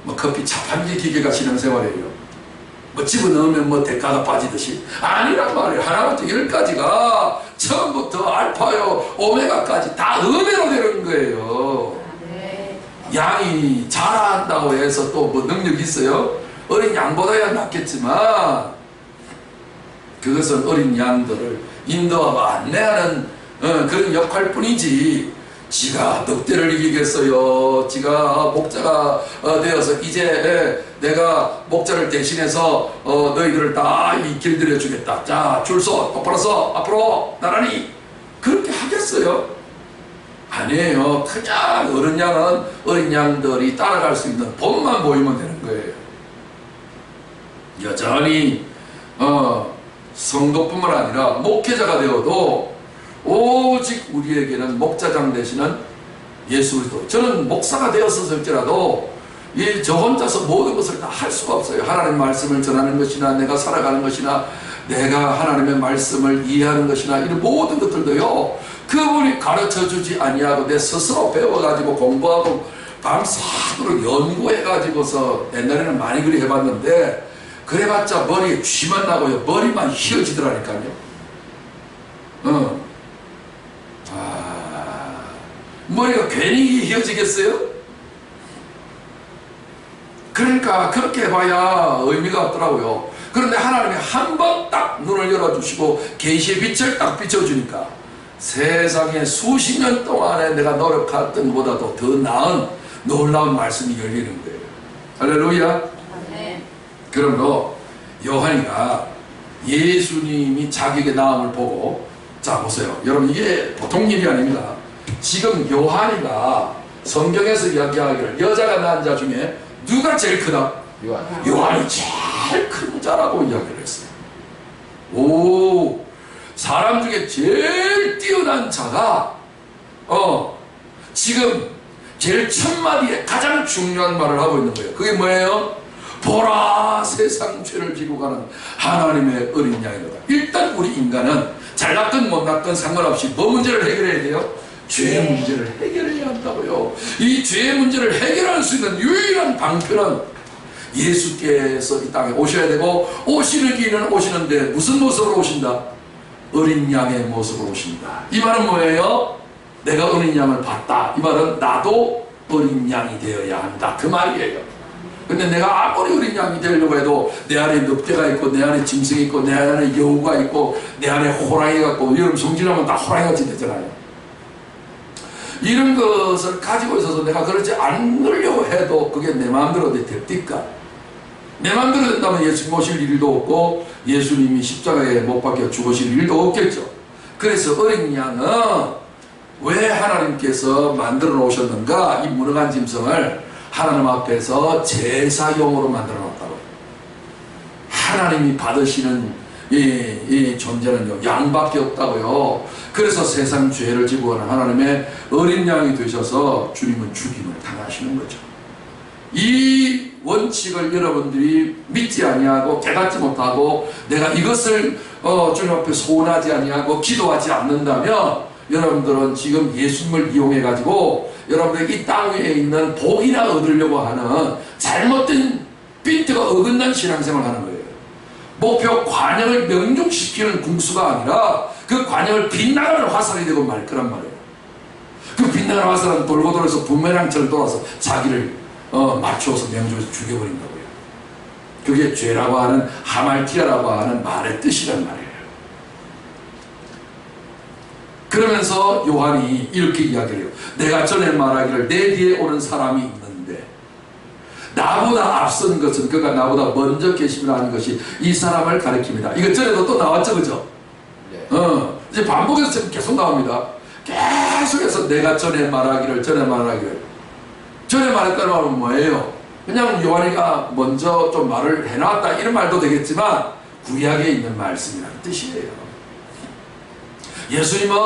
뭐 커피 자판기 기계가 신앙생활이에요. 뭐 집어넣으면 뭐 대가가 빠지듯이 아니란 말이에요. 하나부터 열까지가 처음부터 알파요 오메가까지 다 은혜로 되는 거예요. 양이 잘한다고 해서 또 뭐 능력이 있어요? 어린 양보다야 낫겠지만 그것은 어린 양들을 인도하고 안내하는 그런 역할뿐이지, 지가 늑대를 이기겠어요? 지가 목자가 되어서 이제 내가 목자를 대신해서 너희들을 다 이 길들여 주겠다. 자, 줄 서, 똑바로 서, 앞으로 나란히. 그렇게 하겠어요? 아니에요. 그냥 어린 양은 어린 양들이 따라갈 수 있는 법만 보이면 되는 거예요. 여전히 성도뿐만 아니라 목회자가 되어도 오직 우리에게는 목자장 되시는 예수 그리스도. 저는 목사가 되었을지라도 저 혼자서 모든 것을 다 할 수가 없어요. 하나님의 말씀을 전하는 것이나 내가 살아가는 것이나 내가 하나님의 말씀을 이해하는 것이나 이런 모든 것들도요, 그분이 가르쳐주지 아니하고 내 스스로 배워가지고 공부하고 밤새도록 연구해가지고서 옛날에는 많이 그리 해봤는데, 그래봤자 머리에 쥐만 나고요, 머리만 휘어지더라니까요. 머리가 괜히 휘어지겠어요? 그러니까 그렇게 해봐야 의미가 없더라고요. 그런데 하나님이 한 번 딱 눈을 열어주시고 계시의 빛을 딱 비춰주니까 세상에 수십 년 동안에 내가 노력했던 것보다도 더 나은 놀라운 말씀이 열리는 거예요. 할렐루야. 네. 그러므로 요한이가 예수님이 자기의 나음을 보고, 자 보세요 여러분, 이게 보통 일이 아닙니다. 지금 요한이가 성경에서 이야기하기를 여자가 낳은 자 중에 누가 제일 크다? 요한이 제일 큰 자라고 이야기를 했어요. 오, 사람 중에 제일 뛰어난 자가 지금 제일 첫 마디에 가장 중요한 말을 하고 있는 거예요. 그게 뭐예요? 보라, 세상 죄를 지고 가는 하나님의 어린 양이로다. 일단 우리 인간은 잘났건 못났건 상관없이 뭐 문제를 해결해야 돼요? 죄의 문제를 해결해야 한다고요. 이 죄의 문제를 해결할 수 있는 유일한 방편은 예수께서 이 땅에 오셔야 되고, 오시는 길은 오시는데 무슨 모습으로 오신다? 어린 양의 모습으로 오신다. 이 말은 뭐예요? 내가 어린 양을 봤다. 이 말은 나도 어린 양이 되어야 한다, 그 말이에요. 근데 내가 아무리 어린 양이 되려고 해도 내 안에 늑대가 있고 내 안에 짐승이 있고 내 안에 여우가 있고 내 안에 호랑이가 있고, 여러분 성질하면 다 호랑이같이 되잖아요. 이런 것을 가지고 있어서 내가 그러지 않으려고 해도 그게 내 마음대로 됩니까? 내 마음대로 된다면 예수님 오실 일도 없고 예수님이 십자가에 못 박혀 죽으실 일도 없겠죠. 그래서 어린 양은 왜 하나님께서 만들어 놓으셨는가? 이 무능한 짐승을 하나님 앞에서 제사용으로 만들어 놨다고. 하나님이 받으시는 이 존재는요, 양밖에 없다고요. 그래서 세상 죄를 지고 가는 하나님의 어린 양이 되셔서 주님은 죽임을 당하시는 거죠. 이 원칙을 여러분들이 믿지 아니하고 깨닫지 못하고 내가 이것을 주님 앞에 소원하지 아니하고 기도하지 않는다면 여러분들은 지금 예수님을 이용해 가지고 여러분들이 이 땅 위에 있는 복이나 얻으려고 하는 잘못된 핀트가 어긋난 신앙생활을 하는 거예요. 목표 관영을 명중시키는 궁수가 아니라 그 관영을 빗나가는 화살이 되고 말 거란 말이에요. 그 빗나가는 화살은 돌고 돌아서 부메랑처럼 돌아서 자기를 맞추어서 명중해서 죽여버린다고요. 그게 죄라고 하는, 하말티아라고 하는 말의 뜻이란 말이에요. 그러면서 요한이 이렇게 이야기를 해요. 내가 전에 말하기를 내 뒤에 오는 사람이 있는데 나보다 앞선 것은 그가 나보다 먼저 계심이라 하는 것이 이 사람을 가리킵니다. 이거 전에도 또 나왔죠, 그죠? 네. 이제 반복해서 지금 계속 나옵니다. 계속해서 내가 전에 말하기를 전에 말했다는 말은 뭐예요? 그냥 요한이가 먼저 좀 말을 해놨다 이런 말도 되겠지만 구약에 있는 말씀이라는 뜻이에요. 예수님은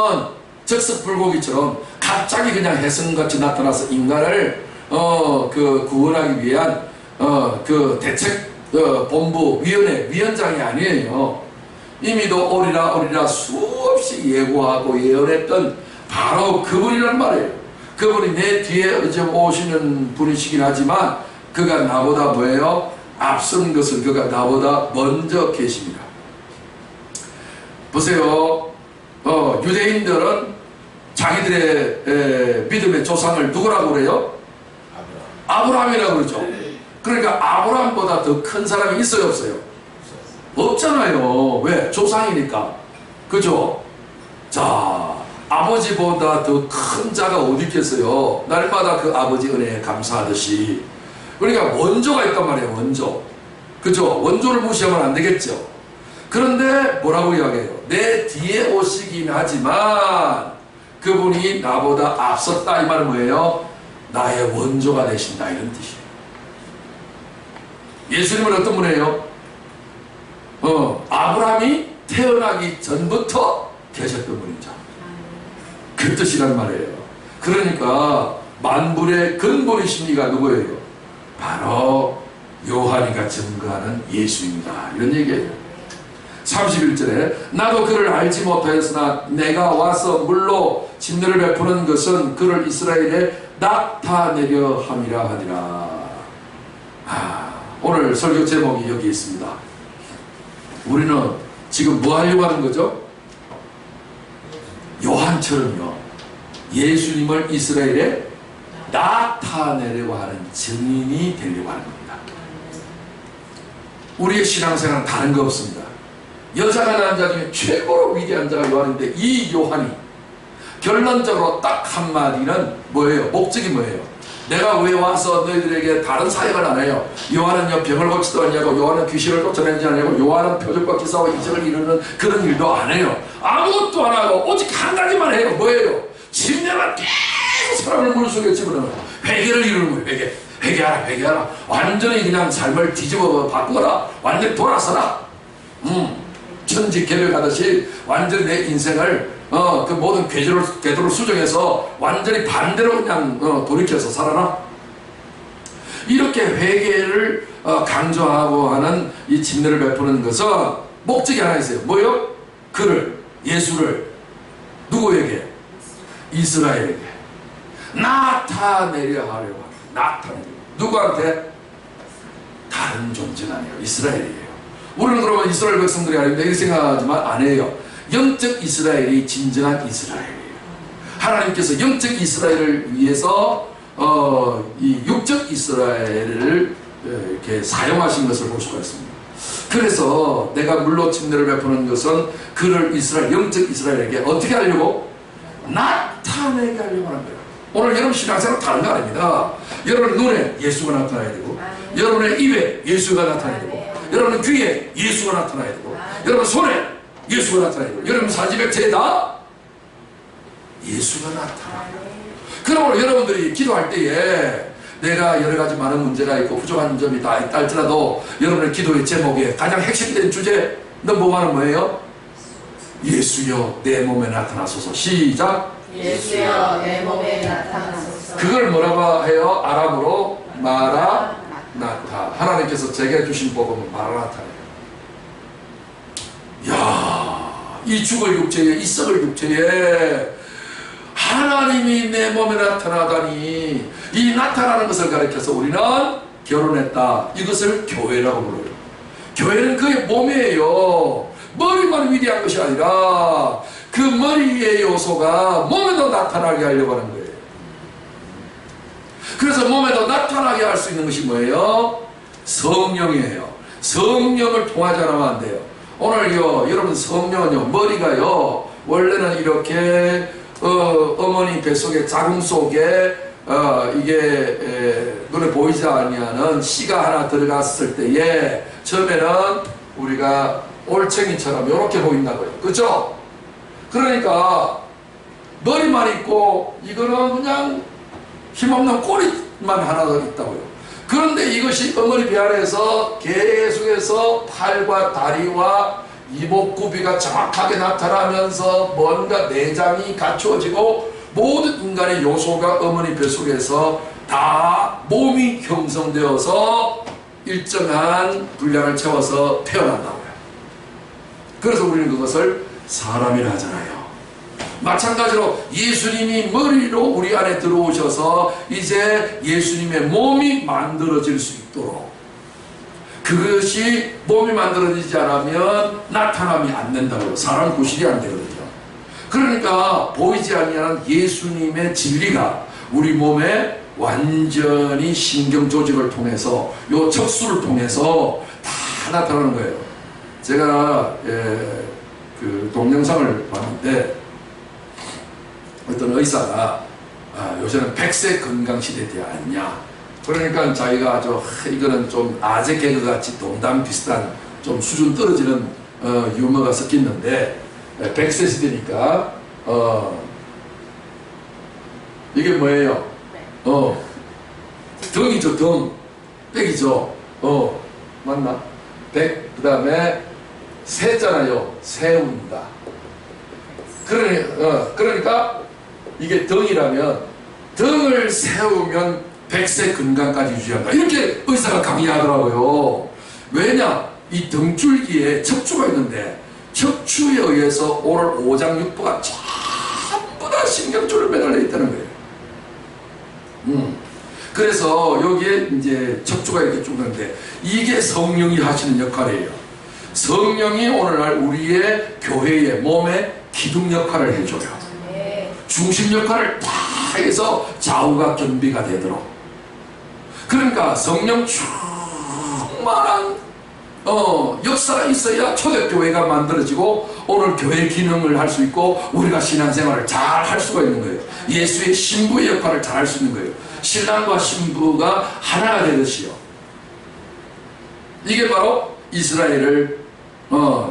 적석불고기처럼 갑자기 그냥 혜성같이 나타나서 인간을 구원하기 위한 그 대책 본부 위원장이 아니에요. 이미도 오리라 수없이 예고하고 예언했던 바로 그분이란 말이에요. 그분이 내 뒤에 이제 오시는 분이시긴 하지만 그가 나보다 뭐예요? 앞선 것은 그가 나보다 먼저 계십니다. 보세요. 유대인들은 자기들의 믿음의 조상을 누구라고 그래요? 아브라함이라고 그러죠. 그러니까 아브라함보다 더 큰 사람이 있어요, 없어요? 없잖아요. 왜? 조상이니까. 그죠? 자, 아버지보다 더 큰 자가 어디 있겠어요? 날마다 그 아버지 은혜에 감사하듯이. 그러니까 원조가 있단 말이에요, 원조. 그죠? 원조를 무시하면 안 되겠죠. 그런데 뭐라고 이야기해요? 내 뒤에 오시긴 하지만 그분이 나보다 앞섰다. 이 말은 뭐예요? 나의 원조가 되신다, 이런 뜻이에요. 예수님은 어떤 분이에요? 아브라함이 태어나기 전부터 계셨던 분이죠. 그 뜻이란 말이에요. 그러니까 만물의 근본이십니까? 누구예요? 바로 요한이가 증거하는 예수입니다. 이런 얘기예요. 31절에 나도 그를 알지 못하였으나 내가 와서 물로 진노를 베푸는 것은 그를 이스라엘에 나타내려 함이라 하니라. 오늘 설교 제목이 여기 있습니다. 우리는 지금 뭐 하려고 하는 거죠? 요한처럼요, 예수님을 이스라엘에 나타내려고 하는 증인이 되려고 하는 겁니다. 우리의 신앙생활은 다른 거 없습니다. 여자가 남자 중에 최고로 위대한 자가 요한인데, 이 요한이 결론적으로 딱 한마디는 뭐예요? 목적이 뭐예요? 내가 왜 와서 너희들에게 다른 사역을 안 해요? 요한은요, 병을 고치도 않냐고, 요한은 귀신을 쫓아내지 않냐고, 요한은 표적과 기사와 이적을 이루는 그런 일도 안 해요. 아무것도 안 하고 오직 한 가지만 해요. 뭐예요? 10년간 계속 사람을 물속에 집어넣어요. 회개를 이루는 거예요. 회개하라, 회개하라. 완전히 그냥 삶을 뒤집어 바꾸거라. 완전히 돌아서라. 천지개벽하듯이 완전히 내 인생을 그 모든 궤도를 수정해서 완전히 반대로 그냥 돌이켜서 살아라. 이렇게 회개를 강조하고 하는 이 진노를 베푸는 것은 목적이 하나 있어요. 뭐요? 그를, 예수를 누구에게? 이스라엘에게 나타내려 하려고 합니다. 나타내려. 누구한테? 다른 존재가 아니에요. 이스라엘이에요. 우리는 그러면 이스라엘 백성들이 아닌데 이렇게 생각하지만 아니에요. 영적 이스라엘이 진정한 이스라엘이에요. 하나님께서 영적 이스라엘을 위해서 이 육적 이스라엘을 이렇게 사용하신 것을 볼 수가 있습니다. 그래서 내가 물로 진노를 베푸는 것은 그를 이스라엘, 영적 이스라엘에게 어떻게 하려고? 나타내게 하려고 하는 거예요. 오늘 여러분 신앙생활 다른 거 아닙니다. 여러분 눈에 예수가 나타나야 되고, 여러분의 입에 예수가 나타나야 되고, 여러분 귀에 예수가 나타나야 되고, 여러분 손에 예수가 나타나야 되고, 여러분 사지백체에다 예수가 나타나요. 그러므로 여러분들이 기도할 때에 내가 여러 가지 많은 문제가 있고 부족한 점이 다 있다 할지라도 여러분의 기도의 제목에 가장 핵심된 주제 넘버원은 뭐예요? 예수여 내 몸에 나타나소서. 시작. 예수여 내 몸에 나타나소서. 그걸 뭐라고 해요? 아람어로 마라나타. 하나님께서 제게 주신 복음은 마라나타예요. 이야, 이 죽을 육체에, 이 썩을 육체에 하나님이 내 몸에 나타나다니, 이 나타나는 것을 가리켜서 우리는 결혼했다. 이것을 교회라고 불러요. 교회는 그의 몸이에요. 머리만 위대한 것이 아니라 그 머리의 요소가 몸에도 나타나게 하려고 하는 거예요. 그래서 몸에도 나타나게 할 수 있는 것이 뭐예요? 성령이에요. 성령을 통하지 않으면 안 돼요. 오늘요, 여러분 성령은요, 머리가요, 원래는 이렇게 어머니 뱃속에 자궁 속에 이게 눈에 보이지 아니하는 씨가 하나 들어갔을 때에 처음에는 우리가 올챙이처럼 이렇게 보인다고요. 그렇죠? 그러니까 머리만 있고 이거는 그냥 힘없는 꼬리만 하나 더 있다고요. 그런데 이것이 어머니 배 안에서 계속해서 팔과 다리와 이목구비가 정확하게 나타나면서 뭔가 내장이 갖추어지고 모든 인간의 요소가 어머니 뱃속에서 다 몸이 형성되어서 일정한 분량을 채워서 태어난다고요. 그래서 우리는 그것을 사람이라 하잖아요. 마찬가지로 예수님이 머리로 우리 안에 들어오셔서 이제 예수님의 몸이 만들어질 수 있도록, 그것이 몸이 만들어지지 않으면 나타남이 안 된다고요. 사람 구실이 안 되거든요. 그러니까 보이지 아니하는 예수님의 진리가 우리 몸에 완전히 신경 조직을 통해서, 요 척수를 통해서 다 나타나는 거예요. 제가 그 동영상을 봤는데 어떤 의사가 요새는 100세 건강시대 되지 않냐, 그러니까 자기가 이거는 좀 아재 개그같이 농담 비슷한 좀 수준 떨어지는 유머가 섞였는데, 100세 시대니까 이게 뭐예요? 덩이죠. 덩. 백이죠. 맞나? 100, 그 다음에 세잖아요. 세운다. 그러니까 이게 등이라면 등을 세우면 백세 건강까지 유지한다. 이렇게 의사가 강의하더라고요. 왜냐? 이 등줄기에 척추가 있는데 척추에 의해서 오늘 5장 6부가 전부 다 신경줄을 매달려 있다는 거예요. 그래서 여기에 이제 척추가 이렇게 쭉 있는데 이게 성령이 하시는 역할이에요. 성령이 오늘날 우리의 교회의 몸에 기둥 역할을 해줘요. 중심 역할을 다 해서 좌우가 겸비가 되도록. 그러니까 성령 충만한 역사가 있어야 초대교회가 만들어지고 오늘 교회 기능을 할 수 있고 우리가 신앙생활을 잘 할 수가 있는 거예요. 예수의 신부의 역할을 잘 할 수 있는 거예요. 신랑과 신부가 하나가 되듯이요. 이게 바로 이스라엘을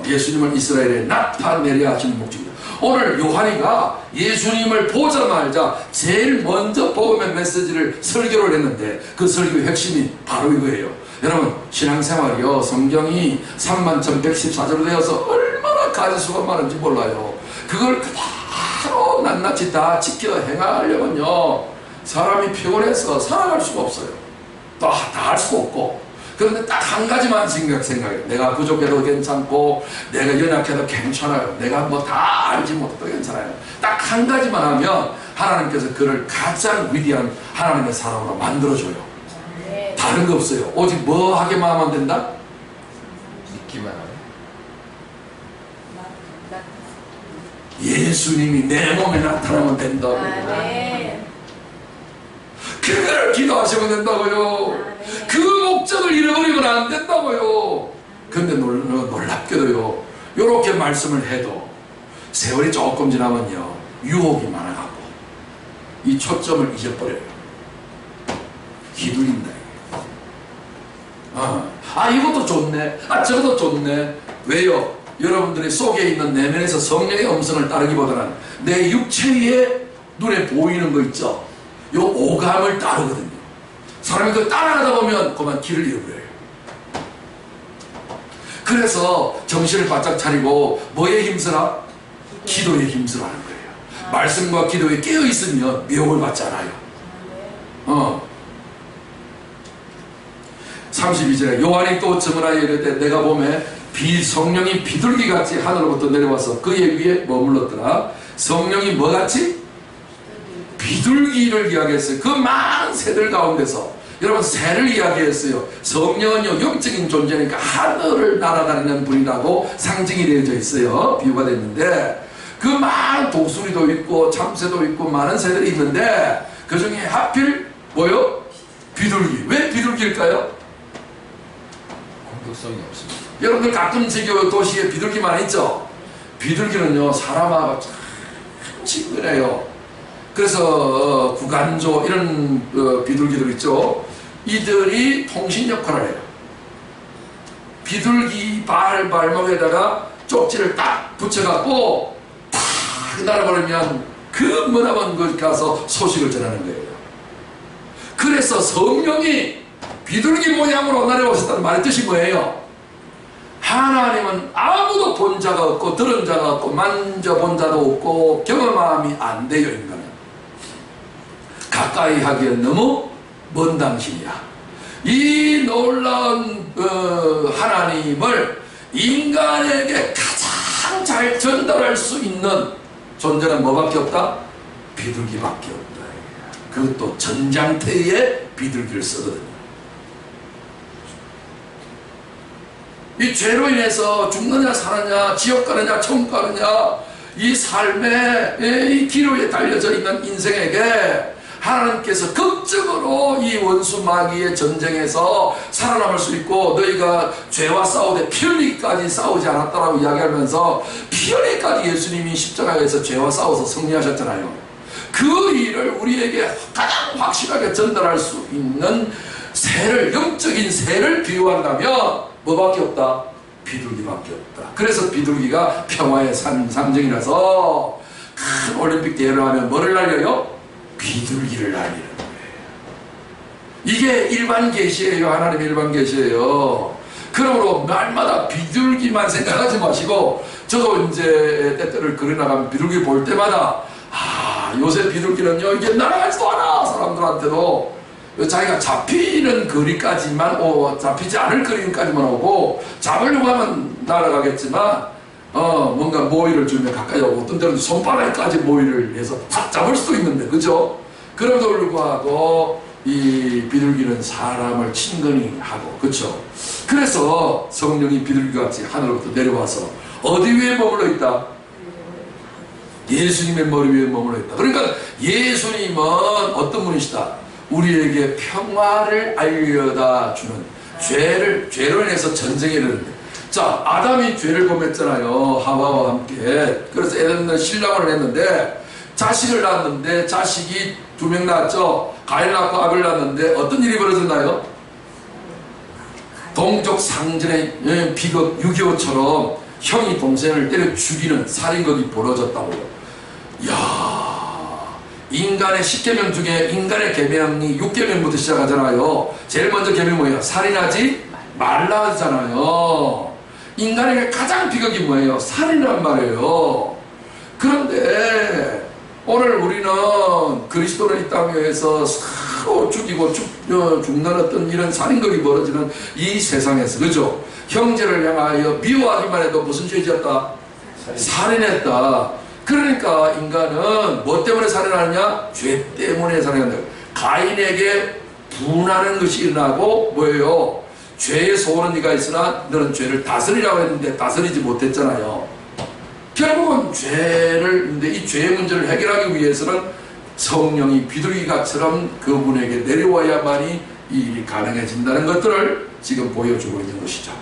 예수님을 이스라엘에 나타내려 하시는 목적입니다. 오늘 요한이가 예수님을 보자마자 제일 먼저 복음의 메시지를 설교를 했는데 그 설교의 핵심이 바로 이거예요. 여러분 신앙생활이요 성경이 31,114절로 되어서 얼마나 가지수가 많은지 몰라요. 그걸 그대로 낱낱이 다 지켜 행하려면요 사람이 피곤해서 살아갈 수가 없어요. 다 할 수가 없고. 그런데 딱 한 가지만 생각해요. 내가 부족해도 괜찮고 내가 연약해도 괜찮아요. 내가 뭐 다 알지 못해도 괜찮아요. 딱 한 가지만 하면 하나님께서 그를 가장 위대한 하나님의 사람으로 만들어줘요. 다른 거 없어요. 오직 뭐 하게만 하면 된다? 믿기만 하면. 예수님이 내 몸에 나타나면 된다고. 그거를 기도하시면 된다고요. 그 목적을 잃어버리면 안 된다고요. 근데 놀랍게도요 요렇게 말씀을 해도 세월이 조금 지나면요 유혹이 많아가고 이 초점을 잊어버려요. 휘둘린다. 이것도 좋네. 저것도 좋네. 왜요? 여러분들의 속에 있는 내면에서 성령의 음성을 따르기보다는 내 육체의 눈에 보이는 거 있죠? 요 오감을 따르거든요. 사람이 그 따라가다 보면 그만 길을 잃어버려요. 그래서 정신을 바짝 차리고 뭐에 힘쓰라? 기도에 힘쓰라 하는 거예요. 말씀과 기도에 깨어있으면 미혹을 받지 않아요. 32절에 요한이 또 증언하여 이르되 내가 보매 성령이 비둘기같이 하늘로부터 내려와서 그의 위에 머물렀더라. 성령이 뭐같이? 비둘기를 이야기했어요. 그 많은 새들 가운데서 여러분 새를 이야기했어요. 성령은요 영적인 존재니까 하늘을 날아다니는 분이라고 상징이 되어져 있어요. 비유가 됐는데 그 많은 독수리도 있고 참새도 있고 많은 새들이 있는데 그 중에 하필 뭐요? 비둘기. 왜 비둘기일까요? 공격성이 없습니다. 여러분들 가끔씩 도시에 비둘기만 있죠? 비둘기는요 사람하고 참 친근해요. 그래서 구간조 이런 비둘기들 있죠. 이들이 통신 역할을 해요. 비둘기 발목에다가 쪽지를 딱 붙여갖고 탁 날아버리면 그 머나먼 곳 가서 소식을 전하는 거예요. 그래서 성령이 비둘기 모양으로 내려오셨다는 말의 뜻이 뭐예요? 하나님은 아무도 본 자가 없고 들은 자가 없고 만져본 자도 없고 경험함이 안 돼요. 인간은 가까이 하기엔 너무 먼 당신이야. 이 놀라운 하나님을 인간에게 가장 잘 전달할 수 있는 존재는 뭐밖에 없다? 비둘기밖에 없다. 그것도 전장터에 비둘기를 쓰거든요. 이 죄로 인해서 죽느냐 사느냐 지옥 가느냐 천국 가느냐 이 삶의 이 기로에 달려져 있는 인생에게 하나님께서 극적으로 이 원수 마귀의 전쟁에서 살아남을 수 있고 너희가 죄와 싸우되 피 흘리기까지 싸우지 않았다라고 이야기하면서 피 흘리기까지 예수님이 십자가에서 죄와 싸워서 승리하셨잖아요. 그 일을 우리에게 가장 확실하게 전달할 수 있는 새를, 영적인 새를 비유한다면 뭐밖에 없다? 비둘기밖에 없다. 그래서 비둘기가 평화의 상징이라서 큰 올림픽 대회를 하면 뭐를 날려요? 비둘기를 날리는 거예요. 이게 일반 계시예요. 하나님의 일반 계시예요. 그 그러므로 날마다 비둘기만 생각하지 마시고, 저도 이제 때때를 거리 나가면 비둘기 볼 때마다 요새 비둘기는요 이게 날아가지도 않아. 사람들한테도 자기가 잡히는 거리까지만 잡히지 않을 거리까지만 오고, 잡으려고 하면 날아가겠지만 뭔가 모이를 주면 가까이 오고, 어떤 때는 손바닥까지 모이를 해서 탁 잡을 수도 있는데, 그죠? 그럼에도 불구하고 이 비둘기는 사람을 친근히 하고, 그렇죠? 그래서 성령이 비둘기같이 하늘로부터 내려와서 어디 위에 머물러 있다? 예수님의 머리 위에 머물러 있다. 그러니까 예수님은 어떤 분이시다? 우리에게 평화를 알려다 주는, 죄로 인해서 전쟁에 이르는데, 자, 아담이 죄를 범했잖아요, 하와와 함께. 그래서 에덴은 신랑을 했는데 자식을 낳았는데, 자식이 2명 낳았죠. 가인 낳고 아벨 낳았는데 어떤 일이 벌어졌나요? 동족 상전의 비극 6.25처럼 형이 동생을 때려 죽이는 살인극이 벌어졌다고요. 이야, 인간의 10계명 중에 인간의 계명이 6계명부터 시작하잖아요. 제일 먼저 계명이 뭐예요? 살인하지 말라 하잖아요. 인간에게 가장 비극이 뭐예요? 살인이란 말이에요. 그런데 오늘 우리는 그리스도를 이 땅 위에서 서로 죽이고 죽는 어떤 이런 살인극이 벌어지는 이 세상에서, 그죠? 형제를 향하여 미워하기만 해도 무슨 죄 지었다? 살인했다. 그러니까 인간은 뭐 때문에 살인하느냐? 죄 때문에 살인한다. 가인에게 분하는 것이 일어나고, 뭐예요? 죄의 소원은 네가 있으나 너는 죄를 다스리라고 했는데 다스리지 못했잖아요. 결국은 죄를, 근데 이 죄의 문제를 해결하기 위해서는 성령이 비둘기같처럼 그분에게 내려와야만이 이 일이 가능해진다는 것들을 지금 보여주고 있는 것이죠.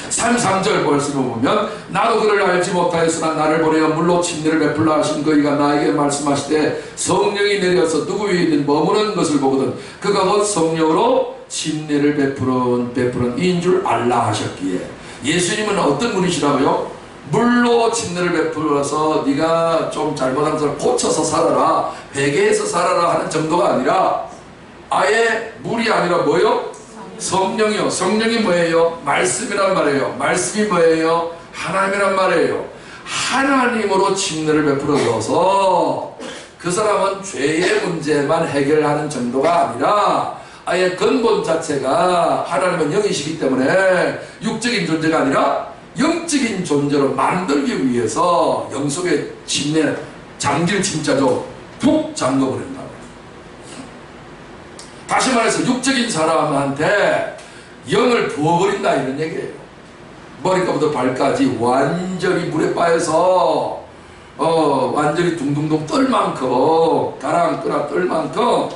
33절 말씀을 보면, 나도 그를 알지 못하였으나 나를 보내어 물로 침례를 베풀라 하신 그이가 나에게 말씀하시되 성령이 내려서 누구 위에 있는 머무는 것을 보거든 그가 곧 성령으로 침례를 베푸는 이인 줄 알라 하셨기에, 예수님은 어떤 분이시라고요? 물로 침례를 베풀어서 네가 좀 잘못한 것을 고쳐서 살아라, 회개해서 살아라 하는 정도가 아니라, 아예 물이 아니라 뭐예요? 성령이요. 성령이 뭐예요? 말씀이란 말이에요. 말씀이 뭐예요? 하나님이란 말이에요. 하나님으로 침례를 베풀어서 그 사람은 죄의 문제만 해결하는 정도가 아니라 아예 근본 자체가, 하나님은 영이시기 때문에 육적인 존재가 아니라 영적인 존재로 만들기 위해서 영 속에 침례, 장질 침자죠. 푹 잠궈버린다. 다시 말해서 육적인 사람한테 영을 부어버린다, 이런 얘기예요. 머리까지부터 발까지 완전히 물에 빠져서 완전히 둥둥둥 뜰 만큼, 가라앉거나 뜰 만큼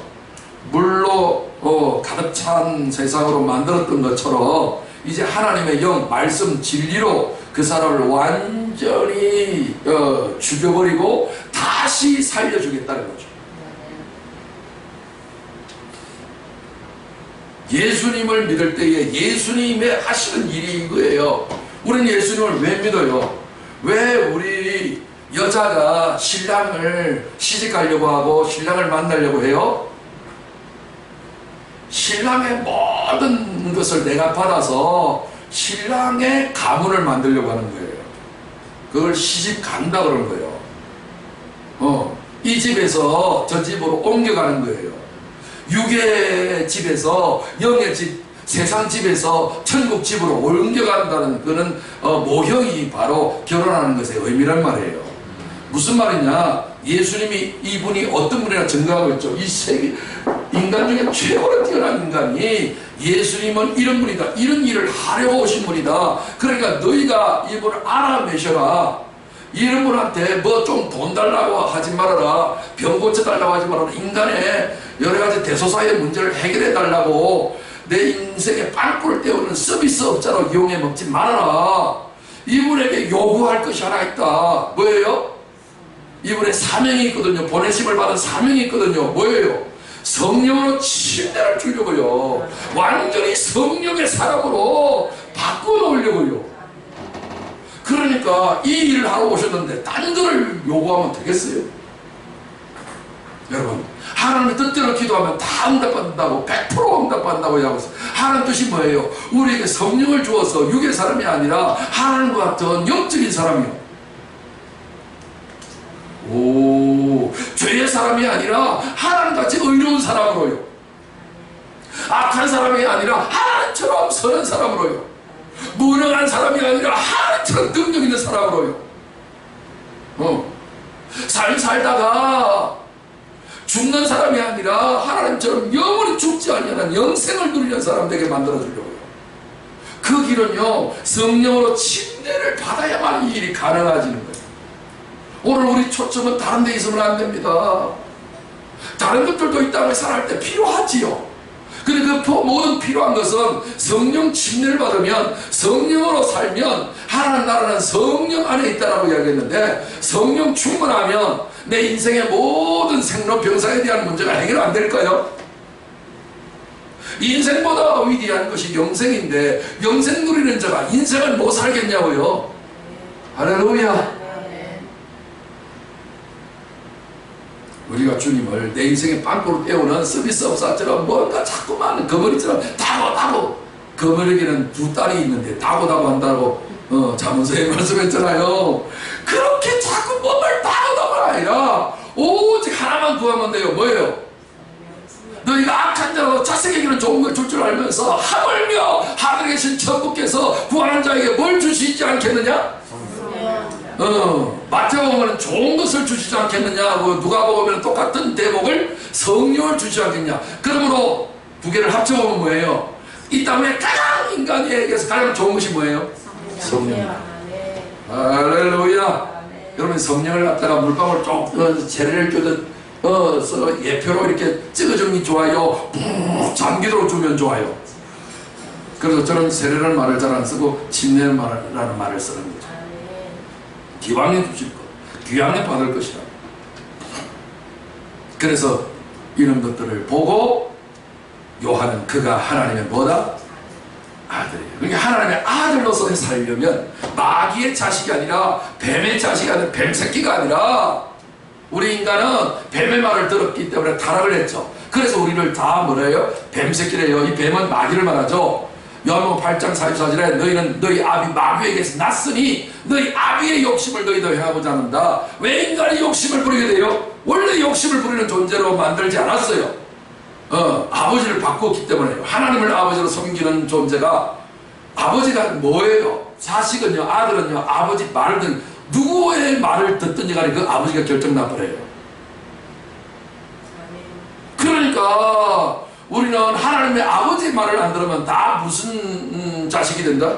물로 가득 찬 세상으로 만들었던 것처럼 이제 하나님의 영, 말씀, 진리로 그 사람을 완전히 죽여버리고 다시 살려주겠다는 거죠. 예수님을 믿을 때에 예수님의 하시는 일이 이거예요. 우리는 예수님을 왜 믿어요? 왜 우리 여자가 신랑을 시집가려고 하고 신랑을 만나려고 해요? 신랑의 모든 것을 내가 받아서 신랑의 가문을 만들려고 하는 거예요. 그걸 시집 간다 그러는 거예요. 이 집에서 저 집으로 옮겨가는 거예요. 육의 집에서 영의 집, 세상 집에서 천국 집으로 옮겨간다는 그는 모형이 바로 결혼하는 것의 의미란 말이에요. 무슨 말이냐? 예수님이 이분이 어떤 분이라 증거하고 있죠. 이 세계 인간 중에 최고로 뛰어난 인간이 예수님은 이런 분이다, 이런 일을 하려고 오신 분이다. 그러니까 너희가 이분을 알아내셔라. 이런 분한테 뭐 좀 돈 달라고 하지 말아라, 병 고쳐달라고 하지 말아라, 인간의 여러가지 대소사의 문제를 해결해 달라고 내 인생에 빵꾸를 때우는 서비스업자로 이용해 먹지 말아라. 이분에게 요구할 것이 하나 있다. 뭐예요? 이분의 사명이 있거든요. 보내심을 받은 사명이 있거든요. 뭐예요? 성령으로 침례를 주려고요. 완전히 성령의 사람으로 바꿔놓으려고요. 그러니까 이 일을 하러 오셨는데 딴 거를 요구하면 되겠어요? 여러분, 하나님의 뜻대로 기도하면 다 응답받는다고 100% 응답받는다고 하고 있어요. 하나님 뜻이 뭐예요? 우리에게 성령을 주어서 육의 사람이 아니라 하나님과 같은 영적인 사람이요. 죄의 사람이 아니라 하나님같이 의로운 사람으로요. 악한 사람이 아니라 하나님처럼 선한 사람으로요. 무능한 사람이 아니라 하나님처럼 능력 있는 사람으로요. 삶 살다가 죽는 사람이 아니라 하나님처럼 영원히 죽지 아니하는 영생을 누리는 사람 되게 만들어주려고요. 그 길은요, 성령으로 침례를 받아야만 이 일이 가능해지는 거예요. 오늘 우리 초점은 다른 데 있으면 안 됩니다. 다른 것들도 이 땅을 살아갈 때 필요하지요. 근데 그 모든 필요한 것은 성령 침례를 받으면, 성령으로 살면 하나님 나라는 성령 안에 있다라고 이야기했는데, 성령 충만하면 내 인생의 모든 생로병사에 대한 문제가 해결 안 될까요? 인생보다 위대한 것이 영생인데, 영생 누리는 자가 인생을 못 살겠냐고요. 할렐루야. 우리가 주님을 내 인생의 빵꾸로 때우는 서비스업사처럼 뭔가 자꾸만 거머리처럼 다고 거머리에게는 두 딸이 있는데 다고 한다고 자문서에 말씀했잖아요. 그렇게 자꾸 뭔가를 다고가 아니라 오직 하나만 구하면 돼요. 뭐예요? 너희가 악한 자로 자식에게는 좋은 걸 줄 알면서 하물며 하늘에 계신 천국께서 구하는 자에게 뭘 주시지 않겠느냐? 마태복음은 좋은 것을 주시지 않겠느냐, 누가복음은 똑같은 대목을 성령을 주시지 않겠냐. 그러므로 두 개를 합쳐보면 뭐예요? 이 땅에 가장 인간에게서 가장 좋은 것이 뭐예요? 성령. 할렐루야. 여러분 성령을 갖다가 물방울 쪽 재래를 껴든 예표로 이렇게 찍어주면 좋아요, 장기도로 주면 좋아요. 그래서 저는 세례라는 말을 잘 안 쓰고 침례라는 말을 쓰는 거죠. 기왕에 주실 것, 귀왕에 받을 것이다. 그래서 이런 것들을 보고 요한은 그가 하나님의 뭐다? 아들이에요. 그러니까 하나님의 아들로서 살려면 마귀의 자식이 아니라 뱀의 자식이 아니라 뱀새끼가 아니라, 우리 인간은 뱀의 말을 들었기 때문에 타락을 했죠. 그래서 우리를 다 뭐래요? 뱀새끼래요. 이 뱀은 마귀를 말하죠. 요한복음 8장 44절에 너희는 너희 아비 마귀에게서 났으니 너희 아비의 욕심을 너희도 행하고자 한다. 왜 인간이 욕심을 부리게 돼요? 원래 욕심을 부리는 존재로 만들지 않았어요. 아버지를 바꿨기 때문에요. 하나님을 아버지로 섬기는 존재가, 아버지가 뭐예요? 자식은요, 아들은요, 아버지 말을 듣는, 누구의 말을 듣든지 간에 그 아버지가 결정 나버려요. 그러니까 우리는 하나님의 아버지의 말을 안 들으면 다 무슨 자식이 된다?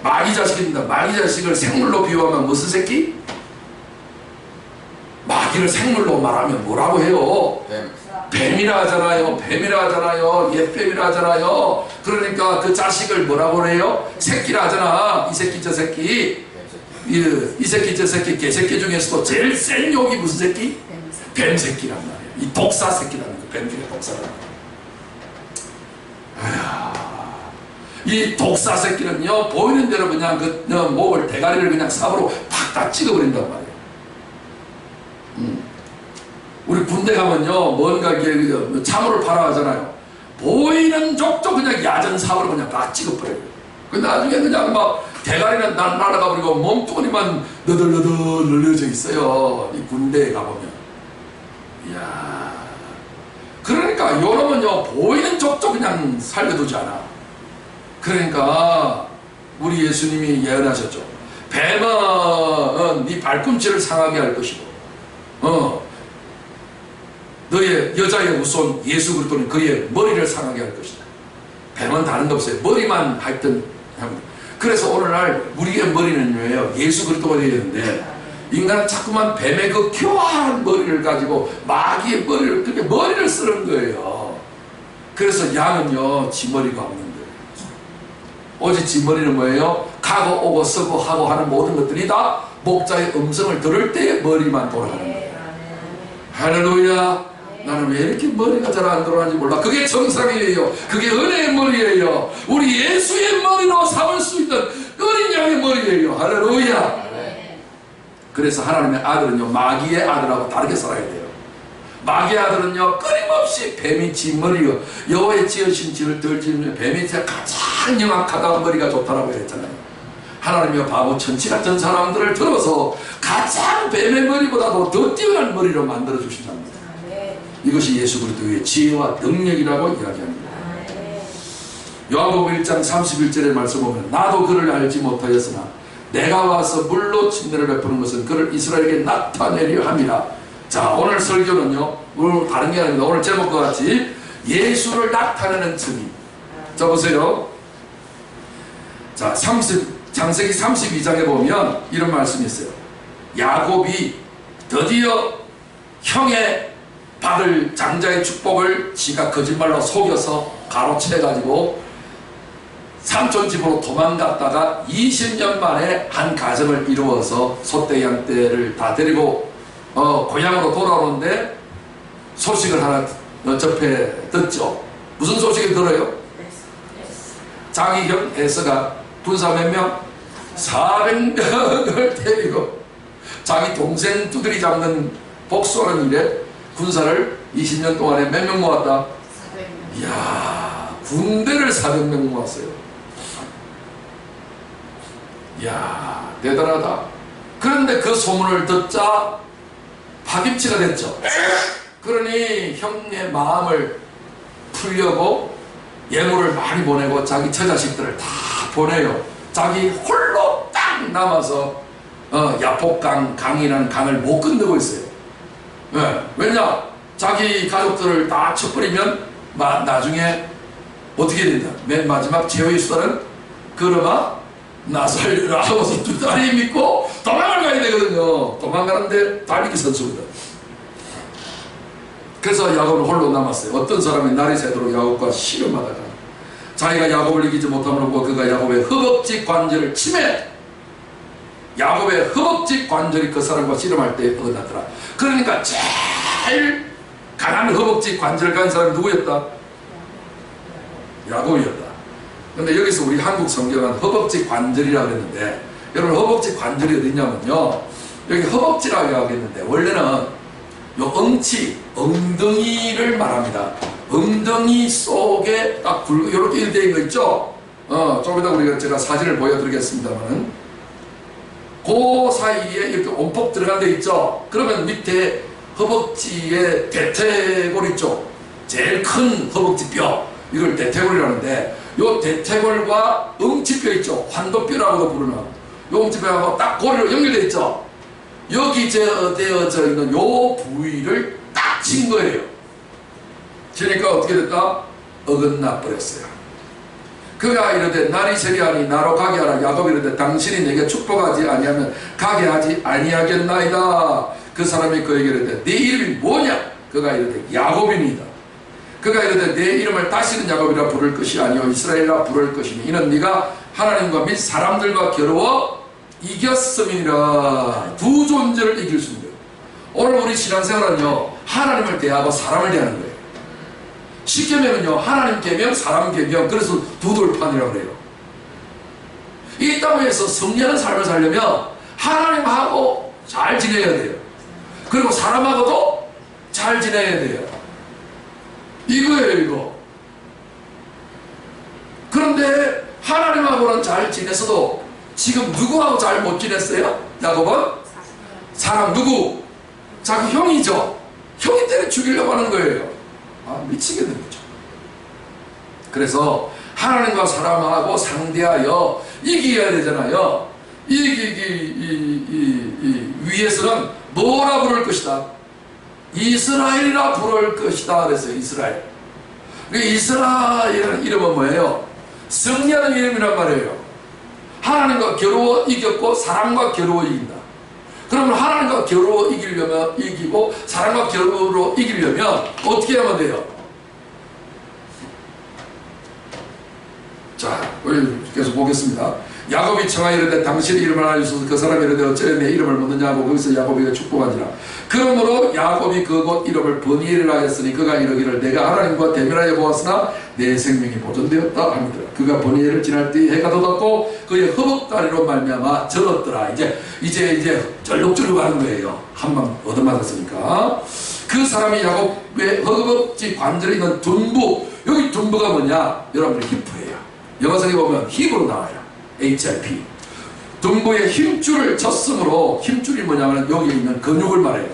마귀 자식이 된다. 마귀 자식을 생물로 비유하면 무슨 새끼? 마귀를 생물로 말하면 뭐라고 해요? 뱀이라 하잖아요. 뱀이라 하잖아요. 옛뱀이라 하잖아요. 그러니까 그 자식을 뭐라고 해요? 새끼라 하잖아. 이 새끼 저 새끼. 이 새끼 저 새끼 개새끼 중에서도 제일 센 욕이 무슨 새끼? 뱀새끼란 말이에요. 이 독사 새끼라는 거. 뱀 중에 독사라는 거. 이 독사 새끼는요, 보이는 대로 그냥 그 목을, 대가리를 그냥 삽으로 팍 찍어버린단 말이에요. 우리 군대 가면요, 뭔가 이렇게 참호를 팔아 하잖아요. 보이는 족족 그냥 야전 삽으로 그냥 다 찍어버려요. 그 나중에 그냥 막 대가리는 날아가 버리고 몸뚱이만 너덜너덜 늘려져 있어요. 이 군대에 가보면. 이야. 그러니까 요놈은요, 보이는 족족 그냥 살려두지 않아. 그러니까 우리 예수님이 예언하셨죠. 뱀은 네 발꿈치를 상하게 할 것이고, 너의 여자의 후손 예수 그리스도는 그의 머리를 상하게 할 것이다. 뱀은 다른 거 없어요. 머리만 하여튼 합니다. 그래서 오늘날 우리의 머리는 뭐예요? 예수 그리스도가 되어야 되는데, 인간은 자꾸만 뱀의 그 교활한 머리를 가지고 마귀의 머리를, 그렇게 머리를 쓰는 거예요. 그래서 양은요, 지 머리가 없는 거예요. 오직 지 머리는 뭐예요? 가고 오고 서고 하고 하는 모든 것들이 다 목자의 음성을 들을 때 머리만 돌아가는 거예요. 할렐루야. 나는 왜 이렇게 머리가 잘 안 돌아가는지 몰라. 그게 정상이에요. 그게 은혜의 머리예요. 우리 예수의 머리로 삼을 수 있는 어린 양의 머리예요. 할렐루야. 그래서 하나님의 아들은요, 마귀의 아들하고 다르게 살아야 돼요. 마귀 아들은요 끊임없이 뱀이 지 머리요 여호와의 지으신 지를 들지는 뱀이 가장 영악하다 머리가 좋다라고 했잖아요. 하나님의 바보 천치 같은 사람들을 들어서 가장 뱀의 머리보다도 더 뛰어난 머리로 만들어 주신답니다. 이것이 예수 그리스도의 지혜와 능력이라고 이야기합니다. 요한복음 1장 31절의 말씀 보면 나도 그를 알지 못하였으나 내가 와서 물로 침례를 베푸는 것은 그를 이스라엘에게 나타내려 함이라. 자, 오늘 설교는요 오늘 다른 게 아닙니다. 오늘 제목과 같이 예수를 나타내는 증인. 자 보세요. 자 창세기 32장에 보면 이런 말씀이 있어요. 야곱이 드디어 형의 받을 장자의 축복을 지가 거짓말로 속여서 가로채가지고 삼촌 집으로 도망갔다가 20년 만에 한 가정을 이루어서 소떼 양떼를 다 데리고 고향으로 돌아오는데 소식을 하나 접해 듣죠. 무슨 소식을 들어요? 자기 형 에서가 군사 몇 명? 400명을 데리고 자기 동생 두드리 잡는 복수하는 일에 군사를 20년 동안에 몇 명 모았다? 400명. 이야, 군대를 400명 모았어요. 이야, 대단하다. 그런데 그 소문을 듣자 파김치가 됐죠. 그러니 형의 마음을 풀려고 예물을 많이 보내고 자기 처자식들을 다 보내요. 자기 홀로 딱 남아서 야복강, 강이라는 강을 못 건너고 있어요. 네. 왜냐? 자기 가족들을 다 쳐버리면 나중에 어떻게 된다? 맨 마지막 제후의 수단은 그러마 나 살려라 하고서 두 다리 믿고 도망을 가야 되거든요. 도망가는데 달리기 선수거든. 그래서 야곱은 홀로 남았어요. 어떤 사람이 날이 새도록 야곱과 씨름하다가 자기가 야곱을 이기지 못함으로 그가 야곱의 허벅지 관절을 치매 야곱의 허벅지 관절이 그 사람과 씨름할 때 어긋나더라. 그러니까 제일 강한 허벅지 관절 가진 사람이 누구였다? 야곱이었다. 근데 여기서 우리 한국 성경은 허벅지 관절이라고 했는데 여러분 허벅지 관절이 어디냐면요 여기 허벅지라고 이야기했는데 원래는 요 엉치, 엉덩이를 말합니다. 엉덩이 속에 딱 이렇게 되어 있는 거 있죠? 좀 이따 제가 사진을 보여드리겠습니다만은 그 사이에 이렇게 온폭 들어간 데 있죠? 그러면 밑에 허벅지에 대퇴골 있죠? 제일 큰 허벅지 뼈 이걸 대퇴골이라는데 요 대퇴골과 엉치뼈 있죠? 환도뼈라고도 부르는 요 엉치뼈하고 딱 고리로 연결되어 있죠? 여기 되어져 있는 요 부위를 딱 친 거예요. 그러니까 어떻게 됐다? 어긋나 버렸어요. 그가 이르되 날이 세리하니 나로 가게 하라. 야곱이 이르되 당신이 내게 축복하지 아니하면 가게 하지 아니하겠나이다. 그 사람이 그에게 이르되 네 이름이 뭐냐? 그가 이르되 야곱이니이다. 그가 이르되 내 이름을 다시는 야곱이라 부를 것이 아니요 이스라엘이라 부를 것이니 이는 네가 하나님과 및 사람들과 겨루어 이겼음이니라. 두 존재를 이길 수 있는 거예요. 오늘 우리 신앙생활은요 하나님을 대하고 사람을 대하는 거예요. 쉽게 말하면요 하나님 계명 사람 계명 그래서 두 돌판이라고 그래요. 이 땅에서 성령의 삶을 살려면 하나님하고 잘 지내야 돼요. 그리고 사람하고도 잘 지내야 돼요. 이거예요 이거. 그런데 하나님하고는 잘 지냈어도 지금 누구하고 잘 못 지냈어요? 야곱은? 사람 누구? 자기 형이죠. 형이 때려 죽이려고 하는 거예요. 미치겠는 거죠. 그래서 하나님과 사람하고 상대하여 이겨야 되잖아요. 이기기 위해서는 뭐라 부를 것이다? 이스라엘이라 부를 것이다 그랬어요. 이스라엘. 이스라엘이라는 이름은 뭐예요? 승리하는 이름이란 말이에요. 하나님과 겨루어 이겼고 사람과 겨루어 이긴다. 그러면 하나님과 겨루어 이기려면 이기고 사람과 겨루어 이기려면 어떻게 하면 돼요? 자, 우리 계속 보겠습니다. 야곱이 청하여 이르되 당신의 이름을 알려주소서. 그 사람이 이르되 어찌 내 이름을 묻느냐고 거기서 야곱에게 축복하니라. 그러므로 야곱이 그곳 이름을 버니엘이라 하였으니 그가 이르기를 내가 하나님과 대면하여 보았으나 내 생명이 보존되었다 하니라. 그가 버니엘을 지날 때 해가 돋았고 그의 허벅다리로 말미암아 절었더라. 이제 쩔룩쩔룩 하는 거예요. 한 방 얻어맞았으니까. 그 사람이 야곱의 허벅지 관절에 있는 둔부, 여기 둔부가 뭐냐? 여러분들 히프예요. 영어성에 보면 힙으로 나와요. HIP. 둔부의 힘줄을 쳤으므로, 힘줄이 뭐냐면 여기 있는 근육을 말해요.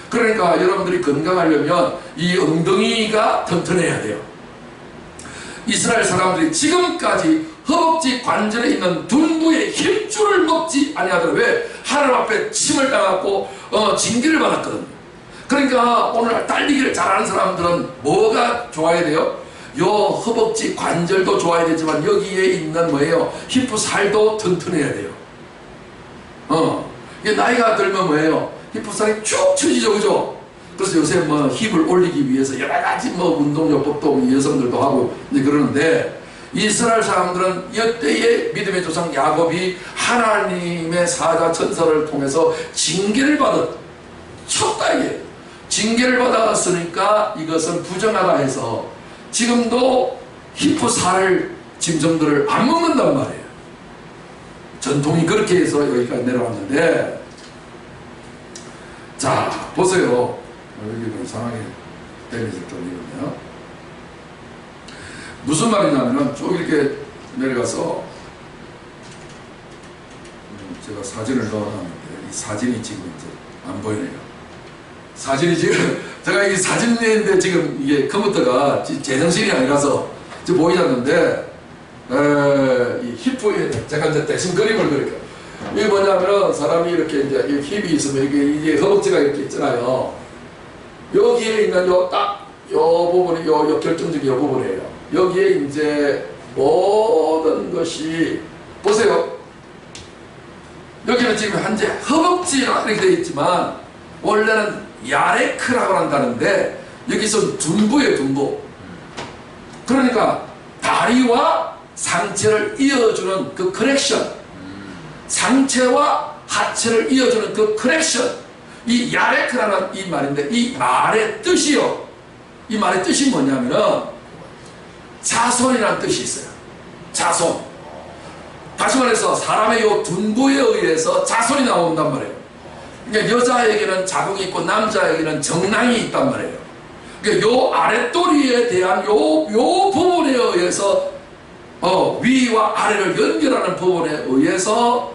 그러니까 여러분들이 건강하려면 이 엉덩이가 튼튼해야 돼요. 이스라엘 사람들이 지금까지 허벅지 관절에 있는 둔부의 힘줄을 먹지 아니하더라. 왜? 하나님 앞에 침을 당하고 징계를 받았거든요. 그러니까 오늘 달리기를 잘하는 사람들은 뭐가 좋아야 돼요? 요 허벅지 관절도 좋아야 되지만 여기에 있는 뭐예요? 히프 살도 튼튼해야 돼요. 이게 나이가 들면 뭐예요? 히프 살이 쭉 처지죠, 그죠? 그래서 요새 뭐 힙을 올리기 위해서 여러 가지 뭐 운동요법도 여성들도 하고 그러는데, 이스라엘 사람들은 이때의 믿음의 조상 야곱이 하나님의 사자 천사를 통해서 징계를 쳤다 이게. 징계를 받았으니까 이것은 부정하다 해서 지금도 히프 살 짐승들을 안 먹는단 말이에요. 전통이 그렇게 해서 여기까지 내려왔는데, 자 보세요. 여기는 이상하게 데미지 좀 이러네요. 무슨 말이냐면 쭉 이렇게 내려가서 제가 사진을 넣어놨는데 이 사진이 지금 이제 안 보이네요. 사진이 지금 제가 이 사진 내는데 지금 이게 컴퓨터가 제정신이 아니라서 지금 보이지 않는데, 이 히프에 제가 이제 대신 그림을 그릴게요. 이게 뭐냐면은 사람이 이렇게 이제 힙이 있으면 이게 허벅지가 이렇게 있잖아요. 여기에 있는 요 부분이 요 결정적인 요 부분이에요. 여기에 이제 모든 것이 보세요. 여기는 지금 현재 허벅지라 이렇게 되어 있지만 원래는 야레크라고 한다는데 여기서 둔부예요, 둔부. 그러니까 다리와 상체를 이어주는 그 커넥션, 상체와 하체를 이어주는 그 커넥션, 이 야레크라는 이 말인데 이 말의 뜻이요. 이 말의 뜻이 뭐냐면은 자손이라는 뜻이 있어요. 자손. 다시 말해서 사람의 요 둔부에 의해서 자손이 나온단 말이에요. 그러니까 여자에게는 자궁이 있고 남자에게는 정낭이 있단 말이에요. 그러니까 요 아랫도리에 대한 요 부분에 의해서 위와 아래를 연결하는 부분에 의해서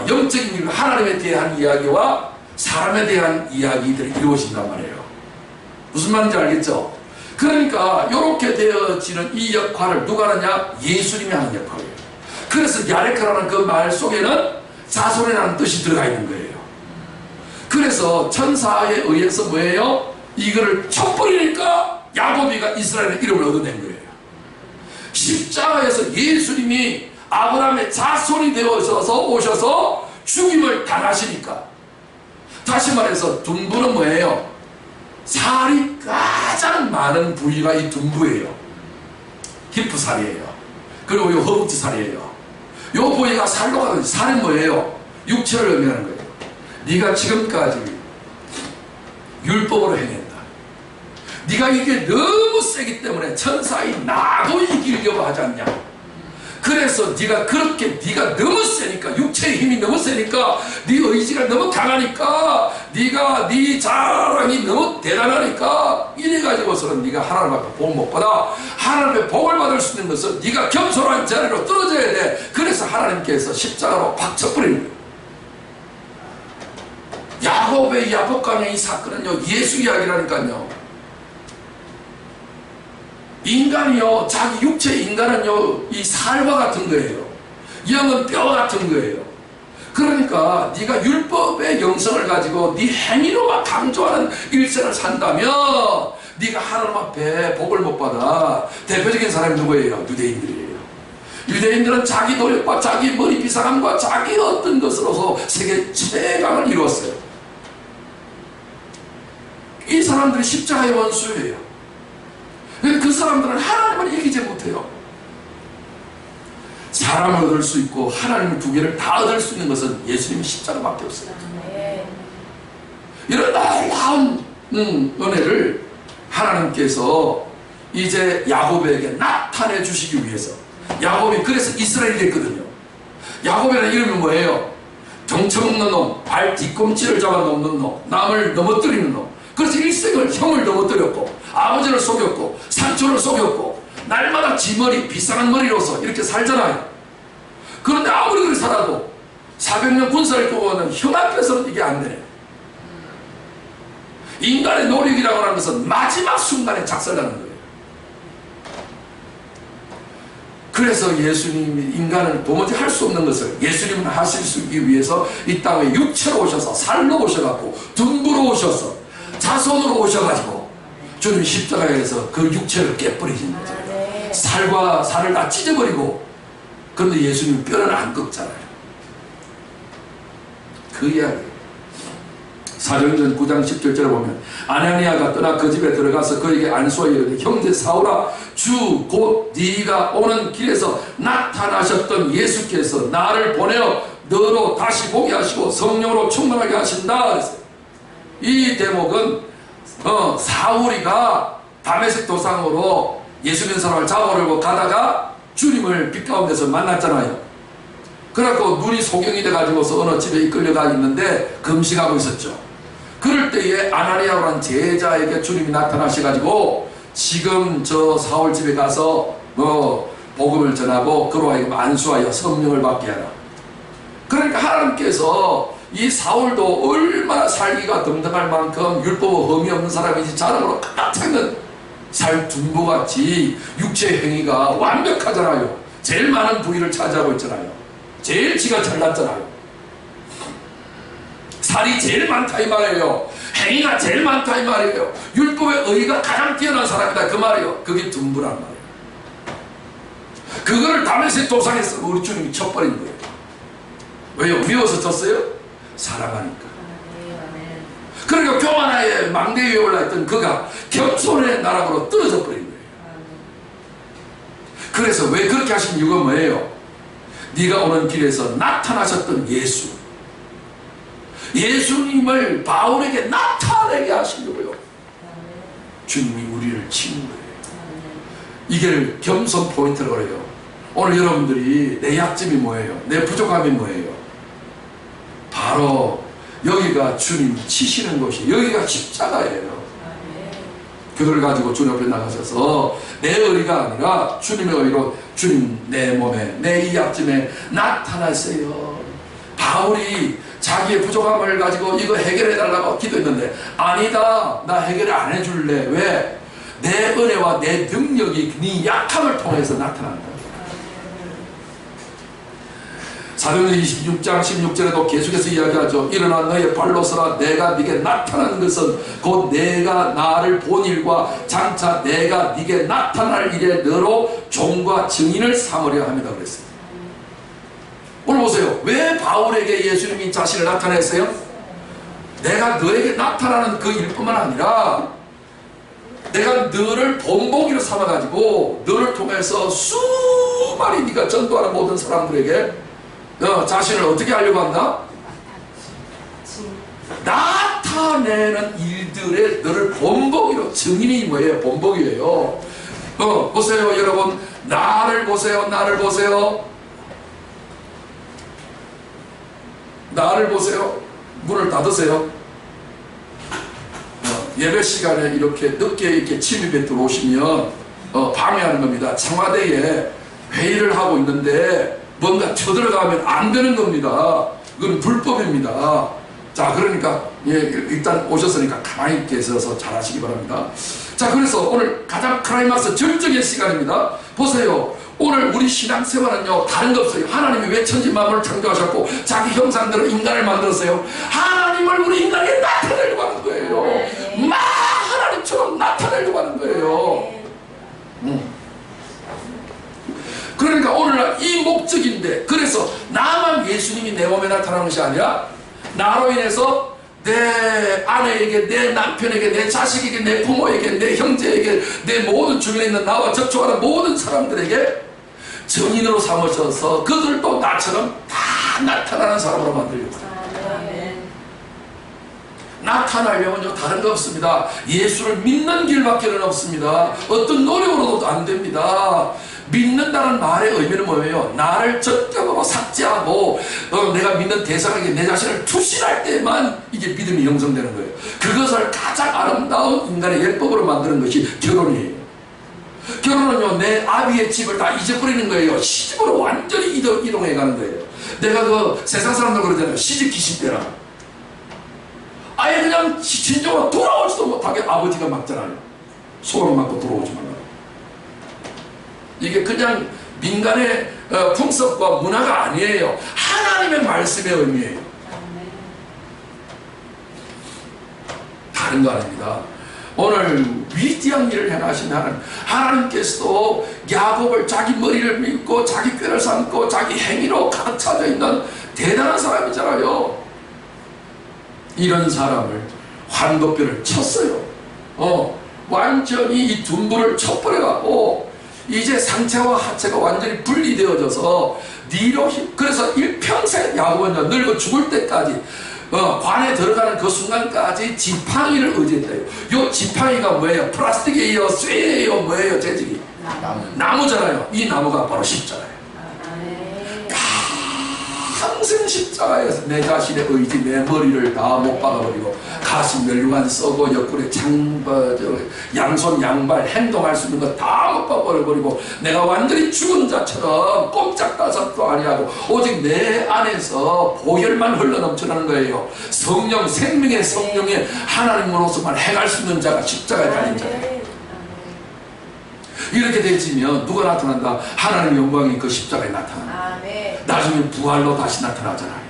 영적인 하나님에 대한 이야기와 사람에 대한 이야기들이 이루어진단 말이에요. 무슨 말인지 알겠죠? 그러니까 이렇게 되어지는 이 역할을 누가 하느냐? 예수님이 하는 역할이에요. 그래서 야레크라는 그 말 속에는 자손이라는 뜻이 들어가 있는 거예요. 그래서 천사에 의해서 뭐예요? 이거를 쳐버리니까 야곱이가 이스라엘의 이름을 얻어낸 거예요. 십자가에서 예수님이 아브라함의 자손이 되어서 오셔서 죽임을 당하시니까, 다시 말해서 둔부는 뭐예요? 살이 가장 많은 부위가 이 둔부예요. 히프살이에요. 그리고 이 허벅지 살이에요. 이 부위가 살로 가든지, 살은 뭐예요? 육체를 의미하는 거예요. 네가 지금까지 율법으로 행했다. 네가 이게 너무 세기 때문에 천사의 나도 이기려고 하지 않냐. 그래서 네가 너무 세니까, 육체의 힘이 너무 세니까, 네 의지가 너무 강하니까, 네 자랑이 너무 대단하니까, 이래가지고서는 네가 하나님 앞에 복을 못 받아. 하나님 앞에 복을 받을 수 있는 것은 네가 겸손한 자리로 떨어져야 돼. 그래서 하나님께서 십자가로 박쳐버리는 거예요. 야곱의 야복강의 이 사건은요, 예수 이야기라니까요. 인간이요, 자기 육체의 인간은요, 이 살과 같은 거예요. 영은 뼈 같은 거예요. 그러니까 네가 율법의 영성을 가지고 네 행위로만 강조하는 일생을 산다면 네가 하나님 앞에 복을 못 받아. 대표적인 사람이 누구예요? 유대인들이에요. 유대인들은 자기 노력과 자기 머리 비상함과 자기 어떤 것으로서 세계 최강을 이루었어요. 이 사람들이 십자가의 원수예요. 그 사람들은 하나님을 이기지 못해요. 사람을 얻을 수 있고 하나님 두 개를 다 얻을 수 있는 것은 예수님 십자가밖에 없어요. 이런 놀라운 은혜를 하나님께서 이제 야곱에게 나타내 주시기 위해서, 야곱이 그래서 이스라엘이 됐거든요. 야곱이라는 이름이 뭐예요? 정처먹는 놈, 발 뒤꿈치를 잡아 넘는 놈, 남을 넘어뜨리는 놈. 그래서 일생을 형을 넘어뜨렸고 아버지를 속였고 삼촌을 속였고 날마다 지머리, 비싼 머리로서 이렇게 살잖아요. 그런데 아무리 그렇게 살아도 400년 군사를 두고는 형 앞에서는 이게 안 되네. 인간의 노력이라고 하는 것은 마지막 순간에 작살나는 거예요. 그래서 예수님이 인간을 도무지 할 수 없는 것을 예수님은 하실 수 있기 위해서 이 땅에 육체로 오셔서 살로 오셔갖고 둥부로 오셔서 자손으로 오셔가지고 주님 십자가에서 그 육체를 깨버리신 거죠. 살과 살을 다 찢어버리고, 그런데 예수님 뼈는 안 꺾잖아요. 그 이야기. 사도행전 9장 17절에 보면 아나니아가 떠나 그 집에 들어가서 그에게 안수하여 이르되 형제 사울아, 주 곧 네가 오는 길에서 나타나셨던 예수께서 나를 보내어 너로 다시 보게 하시고 성령으로 충만하게 하신다 그랬어요. 이 대목은 사울이가 다메섹 도상으로 예수 믿는 사람을 잡아오려고 가다가 주님을 빛 가운데서 만났잖아요. 그래갖고 눈이 소경이 돼가지고서 어느 집에 이끌려가 있는데 금식하고 있었죠. 그럴 때에 아나니아라는 제자에게 주님이 나타나셔가지고 지금 저 사울 집에 가서 복음을 전하고 그로 하여금 안수하여 성령을 받게 하라. 그러니까 하나님께서 이 사울도 얼마나 살기가 등등할 만큼 율법 흠이 없는 사람이지 자랑으로 가득 차는 살둔부같이 육체 행위가 완벽하잖아요. 제일 많은 부위를 차지하고 있잖아요. 제일 지가 잘났잖아요. 살이 제일 많다 이 말이에요. 행위가 제일 많다 이 말이에요. 율법의 의의가 가장 뛰어난 사람이다 그 말이에요. 그게 둔부란 말이에요. 그거를 다메섹 도상에서 우리 주님이 쳐버린 거예요. 왜요? 미워서 쳤어요? 사랑하니까. 그러니까 교만하에 망대 위에 올라있던 그가 겸손의 나락으로 떨어져 버린 거예요. 그래서 왜 그렇게 하신 이유가 뭐예요? 네가 오는 길에서 나타나셨던 예수님을 바울에게 나타내게 하시려고요. 주님이 우리를 치는 거예요. 이게 겸손 포인트라고 그래요. 오늘 여러분들이 내 약점이 뭐예요? 내 부족함이 뭐예요? 바로 여기가 주님 치시는 곳이, 여기가 십자가예요. 그걸 가지고 주님 앞에 나가셔서 내 의리가 아니라 주님의 의리로 주님 내 몸에, 내 이 약점에 나타나세요. 바울이 자기의 부족함을 가지고 이거 해결해달라고 기도했는데 아니다, 나 해결 안 해줄래. 왜? 내 은혜와 내 능력이 네 약함을 통해서 나타난다. 사도행전 26장 16절에도 계속해서 이야기하죠. 일어나 너의 발로 서라. 내가 네게 나타난 것은 곧 내가 나를 본 일과 장차 내가 네게 나타날 일에 너로 종과 증인을 삼으려 합니다 그랬어요. 오늘 보세요. 왜 바울에게 예수님이 자신을 나타냈어요? 내가 너에게 나타나는 그 일뿐만 아니라 내가 너를 본보기로 삼아가지고 너를 통해서 수많이 네가 전도하는 모든 사람들에게 자신을 어떻게 하려고 한다? 나타내는 일들에 너를 본보기로, 증인이 뭐예요? 본보기예요. 보세요 여러분, 나를 보세요. 나를 보세요. 나를 보세요. 문을 닫으세요. 예배 시간에 이렇게 늦게 이렇게 침입에 들어오시면 방해하는 겁니다. 청와대에 회의를 하고 있는데 뭔가 쳐들어가면 안 되는 겁니다. 그건 불법입니다. 자, 그러니까 일단 오셨으니까 가만히 계셔서 잘 하시기 바랍니다. 자, 그래서 오늘 가장 클라이막스 절정의 시간입니다. 보세요. 오늘 우리 신앙생활은요 다른 거 없어요. 하나님이 왜 천지만물을 창조하셨고 자기 형상대로 인간을 만들었어요? 하나님을 우리 인간에게 나타내려고 하는 거예요. 막 하나님처럼 나타내려고 하는 거예요. 그러니까 오늘날 이 목적인데, 그래서 나만 예수님이 내 몸에 나타나는 것이 아니라 나로 인해서 내 아내에게, 내 남편에게, 내 자식에게, 내 부모에게, 내 형제에게, 내 모든 주변에 있는 나와 접촉하는 모든 사람들에게 증인으로 삼으셔서 그들도 나처럼 다 나타나는 사람으로 만들려고. 아멘. 나타나려면요 다른 거 없습니다. 예수를 믿는 길밖에는 없습니다. 어떤 노력으로도 안 됩니다. 믿는다는 말의 의미는 뭐예요? 나를 적격으로 삭제하고 내가 믿는 대상에게 내 자신을 투신할 때만 이게 믿음이 형성되는 거예요. 그것을 가장 아름다운 인간의 예법으로 만드는 것이 결혼이에요. 결혼은요 내 아비의 집을 다 잊어버리는 거예요. 시집으로 완전히 이동해 가는 거예요. 내가 그 세상 사람들 그러잖아요. 시집 귀신 때라. 아예 그냥 진정으로 돌아오지도 못하게 아버지가 막잖아요. 소름 맞고 돌아오지 말라. 이게 그냥 민간의 풍습과 문화가 아니에요. 하나님의 말씀의 의미예요. 다른 거 아닙니다. 오늘 위대한 일을 행하신 하나님께서도 야곱을 자기 머리를 밀고 자기 꾀를 삼고 자기 행위로 가득 차져 있는 대단한 사람이잖아요. 이런 사람을 환도뼈를 쳤어요. 완전히 이 둔부를 쳐버려갖고 이제 상체와 하체가 완전히 분리되어져서 그래서 일평생 야곱은요 늙어 죽을 때까지 관에 들어가는 그 순간까지 지팡이를 의지했대요. 요 지팡이가 뭐예요? 플라스틱이에요? 쇠예요? 뭐예요? 재질이? 나무잖아요. 이 나무가 바로 십자가예요. 평생 십자가에서 내 자신의 의지, 내 머리를 다 못 박아버리고 가슴 멸류관 썩고 옆구리 양손 양발 행동할 수 있는 거 다 못 박아버리고 내가 완전히 죽은 자처럼 꼼짝다섯도 아니하고 오직 내 안에서 보혈만 흘러넘쳐나는 거예요. 성령, 생명의 성령의 하나님으로서만 행할 수 있는 자가 십자가에 달린 자예요. 이렇게 되지면 누가 나타난다? 하나님의 영광이 그 십자가에 나타난다. 나중에 부활로 다시 나타나잖아요.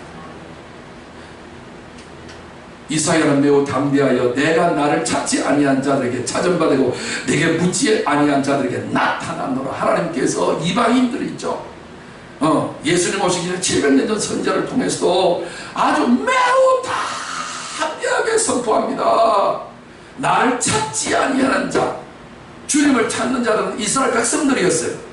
이사야는 매우 담대하여 내가 나를 찾지 아니한 자들에게 찾음받고 내게 묻지 아니한 자들에게 나타나노라. 하나님께서 이방인들 있죠. 예수님 오시기 전에 700년 전 선자를 통해서도 아주 매우 담대하게 선포합니다. 나를 찾지 아니하는 자, 주님을 찾는 자들은 이스라엘 백성들이었어요.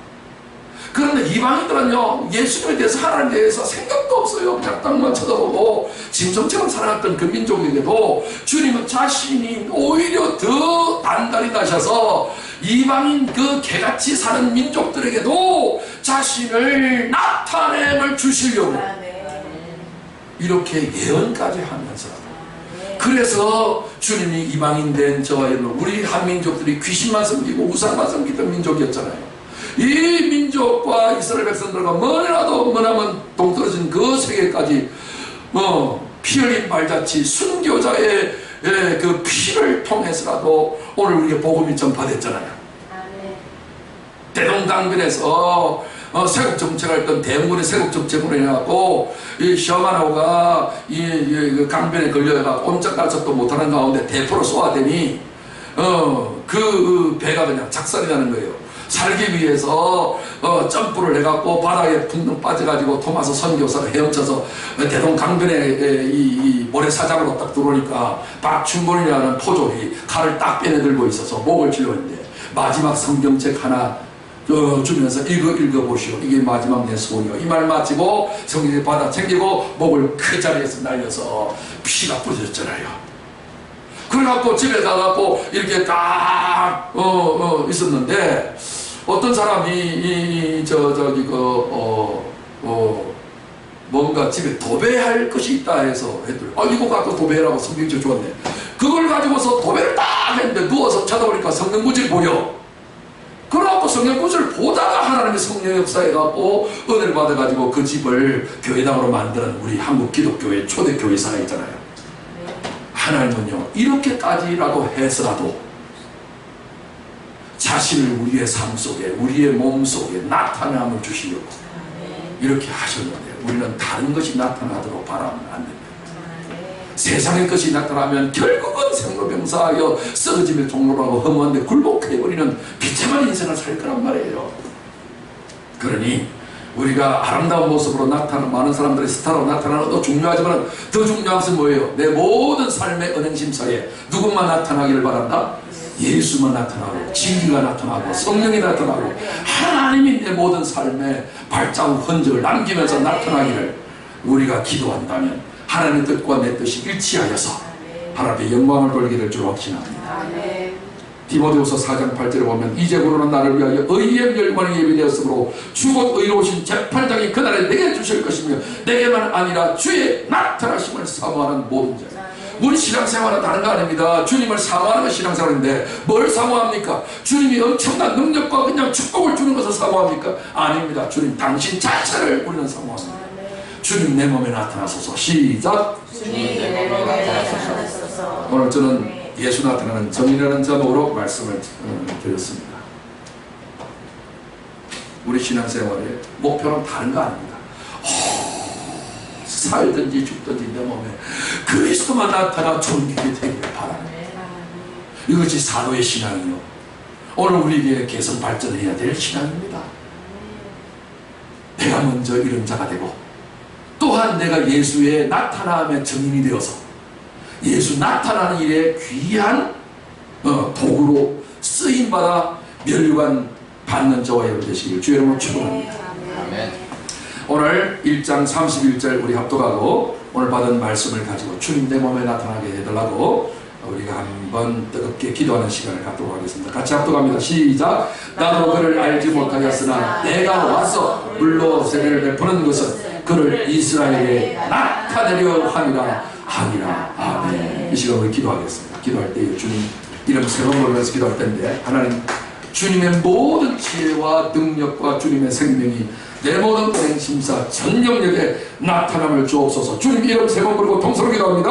그런데 이방인들은요 예수님에 대해서 하나님에 대해서 생각도 없어요. 그냥 땅만 쳐다보고 짐승처럼 살아갔던 그 민족에게도 주님은 자신이 오히려 더 단단히 나셔서 이방인 그 개같이 사는 민족들에게도 자신을 나타냄을 주시려고 이렇게 예언까지 하면서 그래서 주님이 이방인 된 저와 여러분 우리 한민족들이 귀신만 섬기고 우상만 섬기던 민족이었잖아요. 이 민족과 이스라엘 백성들과 머나도 머나먼 동떨어진 그 세계까지 피 흘린 발자취 순교자의 그 피를 통해서라도 오늘 우리가 복음이 전파됐잖아요. 대동강변에서 세국 정책을 했던 대원군의 세국 정책으로 해갖고 이 셔마노가 이 강변에 걸려가 꼼짝달싹도 못하는 가운데 대포로 쏘아대니 그 배가 그냥 작살이 나는 거예요. 살기 위해서 점프를 해갖고 바다에 붕덩 빠져가지고 토마스 선교사를 헤엄쳐서 대동강변에 이 모래사장으로 딱 들어오니까 박춘곤이라는 포졸이 칼을 딱 빼내들고 있어서 목을 찔렀는데 마지막 성경책 하나 주면서 읽어보시오. 이게 마지막 내 소원이요. 이 말 마치고 성경책 받아 챙기고 목을 그 자리에서 날려서 피가 뿌려졌잖아요. 그래갖고 집에 가갖고 이렇게 딱 있었는데 어떤 사람이 뭔가 집에 도배할 것이 있다 해서 했더니 이거 갖고 도배라고 성경책 주었네. 그걸 가지고서 도배를 딱 했는데 누워서 쳐다보니까 성경구절이 보여. 그래갖고 성경구절을 보다가 하나님의 성령 역사해갖고 은혜를 받아가지고 그 집을 교회당으로 만드는 우리 한국 기독교의 초대 교회사가 있잖아요. 하나님은요 이렇게까지라도 해서라도 자신을 우리의 삶 속에 우리의 몸 속에 나타남을 주시려고 이렇게 하셨는데 우리는 다른 것이 나타나도록 바라면 안 됩니다. 세상의 것이 나타나면 결국은 생로병사하여 썩어짐의 종로라고 허무한데 굴복해버리는 비참한 인생을 살 거란 말이에요. 그러니 우리가 아름다운 모습으로 나타나는 많은 사람들의 스타로 나타나는 것도 중요하지만 더 중요한 것은 뭐예요? 내 모든 삶의 은행심사에 누구만 나타나기를 바란다? 예수만 나타나고 진리가 나타나고 성령이 나타나고 하나님이 내 모든 삶에 발자국 흔적을 남기면서 나타나기를 우리가 기도한다면 하나님의 뜻과 내 뜻이 일치하여서 하나님의 영광을 돌게 될 줄 확신합니다. 디모데후서 4장 8절에 보면 이제부로는 나를 위하여 의의 멸관이 예비되었으므로 주곧 의로우신 재판장이 그날에 내게 주실 것이며 내게만 아니라 주의 나타나심을 사모하는 모든 자. 우리 신앙생활은 다른 거 아닙니다. 주님을 사모하는 것이 신앙생활인데 뭘 사모합니까? 주님이 엄청난 능력과 그냥 축복을 주는 것을 사모합니까? 아닙니다. 주님 당신 자체를 우리는 사모합니다. 주님 내 몸에 나타나소서. 시작. 주님 내 몸에 나타나소서. 오늘 저는 예수 나타나는 정이라는 제목으로 말씀을 드렸습니다. 우리 신앙생활의 목표는 다른 거 아닙니다. 살든지 죽든지 내 몸에 그리스도만 나타나 존귀게 되기를 바랍니다. 이것이 사도의 신앙이요, 오늘 우리에게 개선 발전해야 될 신앙입니다. 내가 먼저 이런 자가 되고 또한 내가 예수의 나타남의 증인이 되어서 예수 나타나는 일에 귀한 도구로 쓰임받아 면류관 받는 저와 여러분 되시길 주의 이름으로 축원합니다. 아멘. 오늘 1장 31절 우리 합독하고 오늘 받은 말씀을 가지고 주님 내 몸에 나타나게 해달라고 우리가 한번 뜨겁게 기도하는 시간을 갖도록 하겠습니다. 같이 합독합니다. 시작. 나도 그를 알지 못하였으나 내가 와서 물로 세례를 베푸는 것은 그를 이스라엘에 나타내려 함이라. 아멘. 이 시간 우리 기도하겠습니다. 기도할 때 주님 이름 세 번 부르면서 기도할 텐데, 하나님 주님의 모든 지혜와 능력과 주님의 생명이 내 모든 은행 심사 전 영역에 나타남을 주옵소서. 주님 이름 세 번 부르고 통성으로 기도합니다.